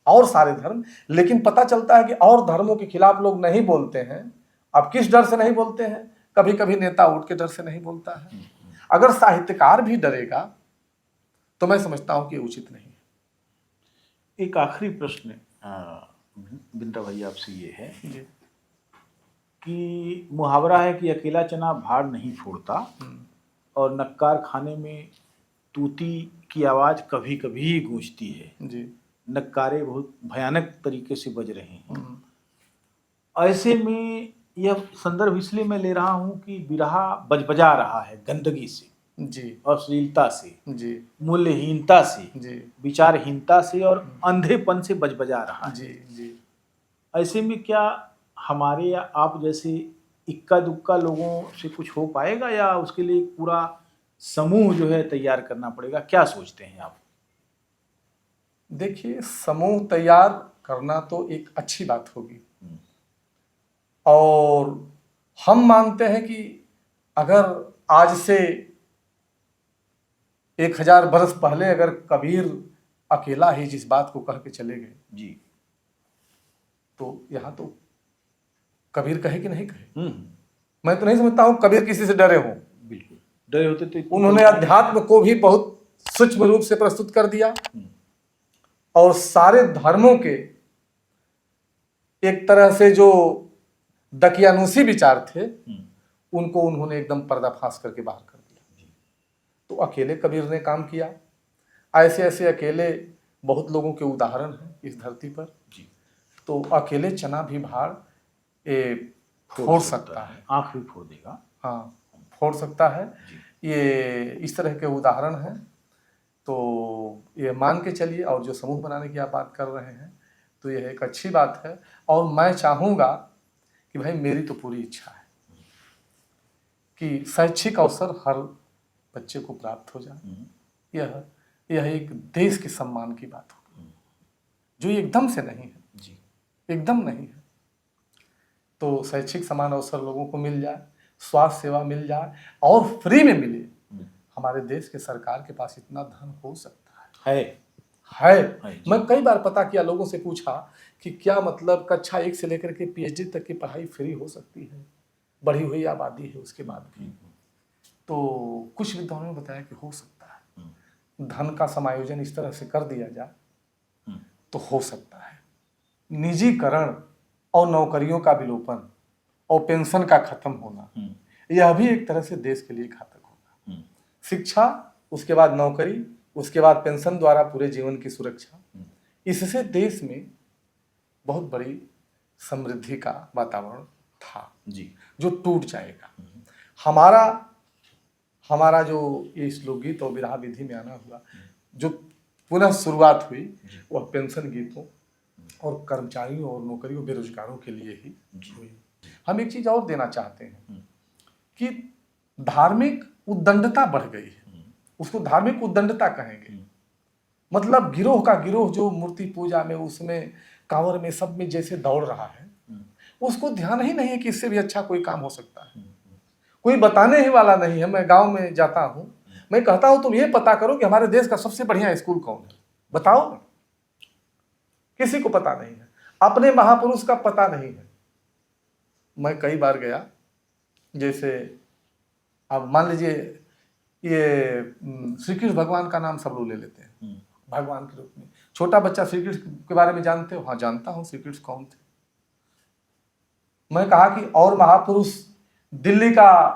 और सारे धर्म। लेकिन पता चलता है कि और धर्मों के खिलाफ लोग नहीं बोलते हैं। अब किस डर से नहीं बोलते हैं? कभी कभी नेता वोट के डर से नहीं बोलता है। अगर साहित्यकार भी डरेगा तो मैं समझता हूं कि उचित नहीं है। एक आखिरी प्रश्न बिंद्रा भाई आपसे ये है कि मुहावरा है कि अकेला चना भाड़ नहीं फोड़ता, और नक्कार खाने में तूती की आवाज कभी कभी ही गूंजती है जी। नक्कारे बहुत भयानक तरीके से बज रहे हैं। ऐसे में यह संदर्भ इसलिए मैं ले रहा हूं कि बिरहा बजबजा रहा है गंदगी से जी, अश्लीलता से जी, मूल्यहीनता से जी, विचारहीनता से और अंधेपन से बजबजा रहा है जी जी। ऐसे में क्या हमारे या आप जैसे इक्का दुक्का लोगों से कुछ हो पाएगा, या उसके लिए पूरा समूह जो है तैयार करना पड़ेगा? क्या सोचते हैं आप? देखिए, समूह तैयार करना तो एक अच्छी बात होगी, और हम मानते हैं कि अगर आज से 1000 बरस पहले अगर कबीर अकेला ही जिस बात को कह के चले गए जी, तो यहाँ तो कबीर कहे कि नहीं कहे? मैं तो नहीं समझता हूँ कबीर किसी से डरे हो। बिल्कुल डरे होते तो उन्होंने अध्यात्म को भी बहुत सूक्ष्म रूप से प्रस्तुत कर दिया, और सारे धर्मों के एक तरह से जो दकियानूसी विचार थे उनको उन्होंने एकदम पर्दाफाश करके बाहर कर दिया। तो अकेले कबीर ने काम किया। ऐसे ऐसे अकेले बहुत लोगों के उदाहरण हैं इस धरती पर जी। तो अकेले चना भी भाड़ फोड़ सकता है, आंख भी फोड़ देगा, हाँ फोड़ सकता है। ये इस तरह के उदाहरण हैं। तो ये मान के चलिए, और जो समूह बनाने की आप बात कर रहे हैं तो यह एक अच्छी बात है। और मैं चाहूँगा कि भाई, मेरी तो पूरी इच्छा है कि शैक्षिक अवसर हर बच्चे को प्राप्त हो जाए। यह एक देश के सम्मान की बात होगी, जो एकदम से नहीं है जी, एकदम नहीं है। तो शैक्षिक समान अवसर लोगों को मिल जाए, स्वास्थ्य सेवा मिल जाए और फ्री में मिले। हमारे देश के सरकार के पास इतना धन हो सकता है। मैं कई बार पता किया, लोगों से पूछा कि क्या मतलब कक्षा 1 से लेकर के PhD तक की पढ़ाई फ्री हो सकती है? बढ़ी हुई आबादी है उसके बाद भी। तो कुछ विद्वानों ने बताया कि हो सकता है। धन का समायोजन इस तरह से कर दिया जाए तो हो सकता है। निजीकरण और नौकरियों का विलोपन और पेंशन का खत्म होना, यह भी एक तरह से देश के लिए घातक होगा। शिक्षा, उसके बाद नौकरी, उसके बाद पेंशन द्वारा पूरे जीवन की सुरक्षा, इससे देश में बहुत बड़ी समृद्धि का वातावरण था जी, जो टूट जाएगा। हमारा जो ये श्लोक गीत और विवाह विधि में आना हुआ, जो पुनः शुरुआत हुई, वह पेंशन गीतों और कर्मचारियों और नौकरियों बेरोजगारों के लिए ही हुई। हम एक चीज और देना चाहते हैं कि धार्मिक उद्दंडता बढ़ गई है, उसको धार्मिक उद्दंडता कहेंगे। मतलब गिरोह का गिरोह जो मूर्ति पूजा में, उसमें कांवर में, सब में जैसे दौड़ रहा है, उसको ध्यान ही नहीं है कि इससे भी अच्छा कोई काम हो सकता है। कोई बताने ही वाला नहीं है। मैं गांव में जाता हूं, मैं कहता हूं तुम ये पता करो कि हमारे देश का सबसे बढ़िया स्कूल कौन है, बताओ। किसी को पता नहीं है, अपने महापुरुष का पता नहीं है। मैं कई बार गया, जैसे अब मान लीजिए ये श्री कृष्ण भगवान का नाम सब लोग ले लेते हैं भगवान के रूप में। छोटा बच्चा श्री कृष्ण के बारे में जानते हो? हाँ, जानता हूं श्री कृष्ण कौन थे। मैं कहा कि और महापुरुष, दिल्ली का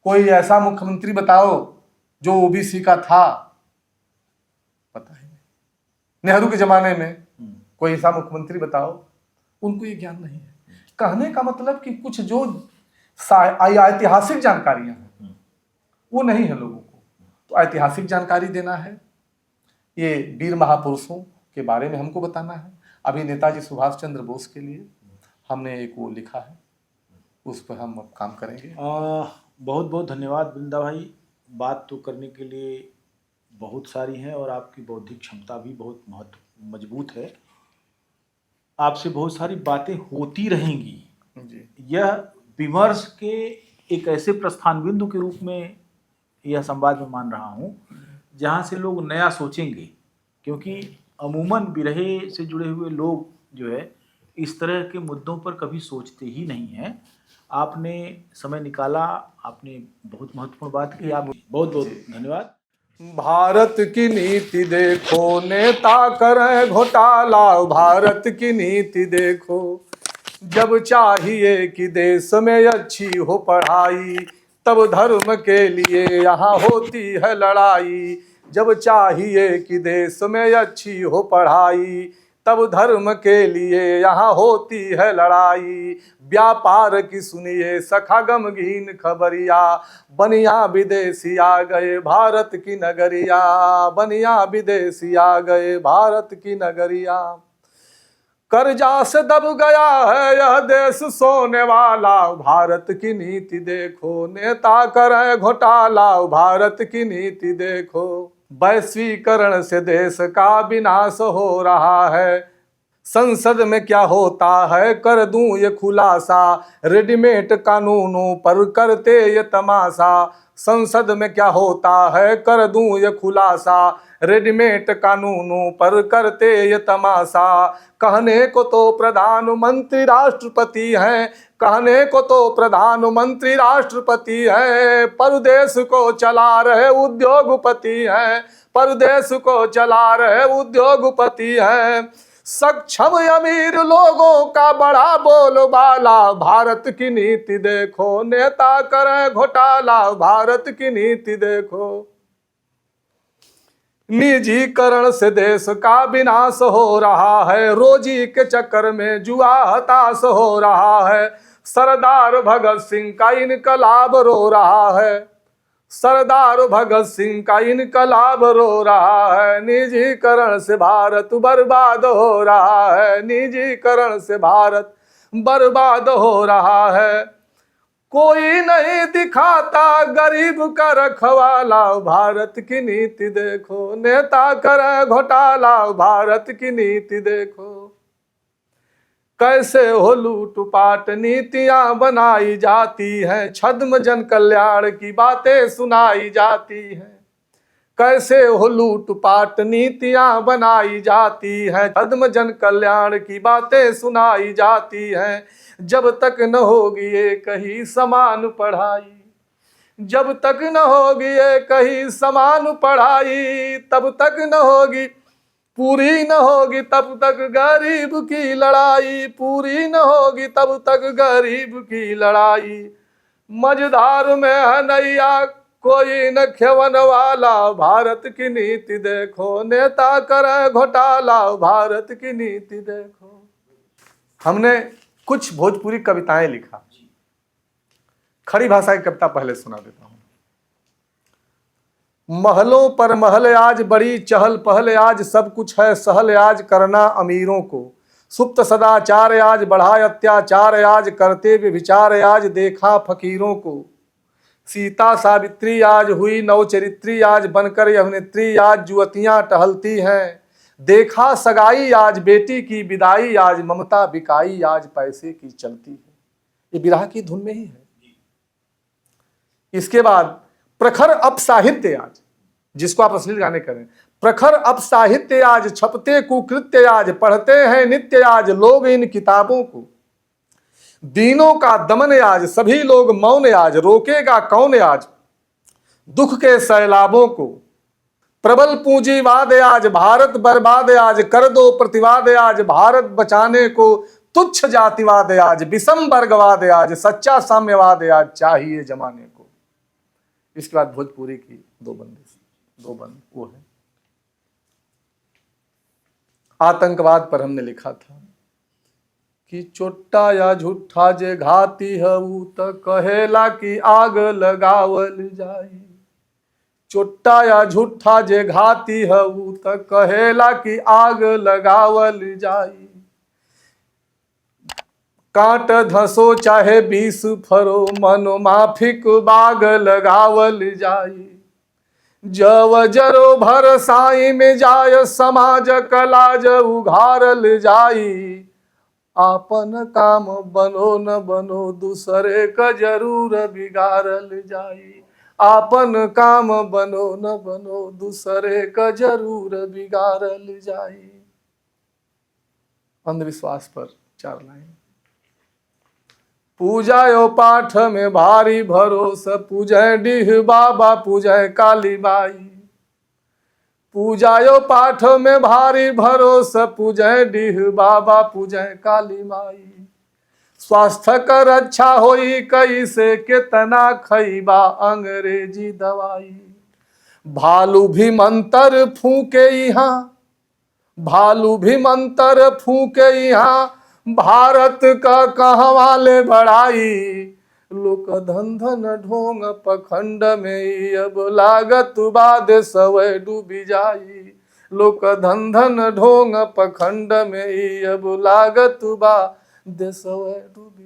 कोई ऐसा मुख्यमंत्री बताओ जो ओबीसी का था, पता ही नहीं। नेहरू के जमाने में कोई ऐसा मुख्यमंत्री बताओ, उनको ये ज्ञान नहीं है। कहने का मतलब कि कुछ जो ऐतिहासिक जानकारियां हैं वो नहीं है लोगों को। तो ऐतिहासिक जानकारी देना है, ये वीर महापुरुषों के बारे में हमको बताना है। अभी नेताजी सुभाष चंद्र बोस के लिए हमने एक वो लिखा है, उस पर हम अब काम करेंगे। बहुत बहुत धन्यवाद वृंदा भाई। बात तो करने के लिए बहुत सारी है और आपकी बौद्धिक क्षमता भी बहुत मजबूत है। आपसे बहुत सारी बातें होती रहेंगी जी। यह विमर्श के एक ऐसे प्रस्थान बिंदु के रूप में यह संवाद में मान रहा हूँ जहाँ से लोग नया सोचेंगे, क्योंकि अमूमन बिरहे से जुड़े हुए लोग जो है इस तरह के मुद्दों पर कभी सोचते ही नहीं हैं। आपने समय निकाला, आपने बहुत महत्वपूर्ण बात की। आप बहुत बहुत धन्यवाद। भारत की नीति देखो, नेता करें घोटाला। भारत की नीति देखो, जब चाहिए कि देश में अच्छी हो पढ़ाई, तब धर्म के लिए यहाँ होती है लड़ाई। जब चाहिए कि देश में अच्छी हो पढ़ाई, तब धर्म के लिए यहाँ होती है लड़ाई। व्यापार की सुनिए सखा गमगीन खबरिया, बनिया विदेशी आ गए भारत की नगरिया। बनिया विदेशी आ गए भारत की नगरिया। कर्जा से दब गया है यह देश सोने वाला। भारत की नीति देखो, नेता करें घोटाला। भारत की नीति देखो, वैश्वीकरण से देश का विनाश हो रहा है। संसद में क्या होता है कर दूं ये खुलासा, रेडीमेड कानूनों पर करते ये तमाशा। संसद में क्या होता है कर दूं ये खुलासा, रेडीमेड कानूनों पर करते ये तमाशा। कहने को तो प्रधानमंत्री राष्ट्रपति हैं, कहने को तो प्रधानमंत्री राष्ट्रपति हैं, पर देश को चला रहे उद्योगपति हैं। पर देश को चला रहे उद्योगपति हैं। सक्षम अमीर लोगों का बड़ा बोलबाला। भारत की नीति देखो, नेता करें घोटाला। भारत की नीति देखो, निजीकरण से देश का विनाश हो रहा है। रोजी के चक्कर में जुआ हताश हो रहा है। सरदार भगत सिंह का इनकलाब रो रहा है। सरदार भगत सिंह का इनकलाब रो रहा है। निजीकरण से भारत बर्बाद हो रहा है। निजीकरण से भारत बर्बाद हो रहा है। कोई नहीं दिखाता गरीब का रखवाला। भारत की नीति देखो, नेता करे घोटाला। भारत की नीति देखो, कैसे हो लूटपाट नीतियां बनाई जाती हैं। छद्म जन कल्याण की बातें सुनाई जाती हैं। कैसे हो लूटपाट नीतियां बनाई जाती हैं। छद्म जन कल्याण की बातें सुनाई जाती हैं। जब तक न होगी एक ही समान पढ़ाई, जब तक न होगी ये कहीं समान पढ़ाई, तब तक न होगी पूरी न होगी तब तक गरीब की लड़ाई, पूरी न होगी तब तक गरीब की लड़ाई। मझधार में है नैया कोई न खेवन वाला, भारत की नीति देखो नेता करे घोटाला, भारत की नीति देखो। हमने कुछ भोजपुरी कविताएं लिखा, खड़ी भाषा की कविता पहले सुना देता हूं। महलों पर महल आज बड़ी चहल पहल आज, सब कुछ है सहल आज करना अमीरों को, सुप्त सदाचार आज बढ़ाए अत्याचार आज, करते विचार आज देखा फकीरों को। सीता सावित्री आज हुई नवचरित्री आज, बनकर अभिनेत्री आज युवतियां टहलती हैं, देखा सगाई आज बेटी की विदाई आज, ममता बिकाई आज पैसे की चलती है। ये बिरहा की धुन में ही है। इसके बाद प्रखर अप साहित्य आज, जिसको आप अश्लील गाने करें, प्रखर अप साहित्य आज, छपते कुकृत्य आज, पढ़ते हैं नित्य आज लोग इन किताबों को, दीनों का दमन आज सभी लोग मौन आज, रोकेगा कौन आज दुख के सैलाबों को। प्रबल पूंजीवाद आज भारत बर्बाद आज, कर दो प्रतिवाद आज भारत बचाने को, तुच्छ जातिवाद आज विषम वर्गवाद आज, सच्चा साम्यवाद आज चाहिए जमाने को। इसके बाद भोजपुरी की दो बंद वो है आतंकवाद पर। हमने लिखा था कि चोट्टा या झूठा जे घाती हऊ त कहेला कि आग लगावल जाई, चोट्टा या झूठा जे घाती हऊ त कहेला कि आग लगावल जाई, कांट धसो चाहे 20 फरो मन माफिक बाग लगावल जाई, जव जरो भर साई में जाय समाज कलाज उघारल जाई, आपन काम बनो न बनो दूसरे का जरूर बिगाड़ल जाई, आपन काम बनो न बनो दूसरे का जरूर बिगाड़ल जाई। अंधविश्वास पर 4 लाइन। पूजायो पाठ में भारी भरोसा, पूजय डीह बाबा पूजय काली बाई, पूजायो पाठ में भारी भरोसा, पूजय डीह बाबा पूजय काली माई, स्वास्थ्य कर अच्छा होई कैसे केतना खैबा अंग्रेजी दवाई, भालू भी मंत्र फूके यहाँ, भालू भी मंत्र फूके यहाँ, भारत का कहवा ले बढ़ाई, लोक धंधन ढोंग पखंड में अब लागत बाद सवै डूबी जाई, लोक धंधन ढोंग पखंड में अब लागत बाद सवै डूबी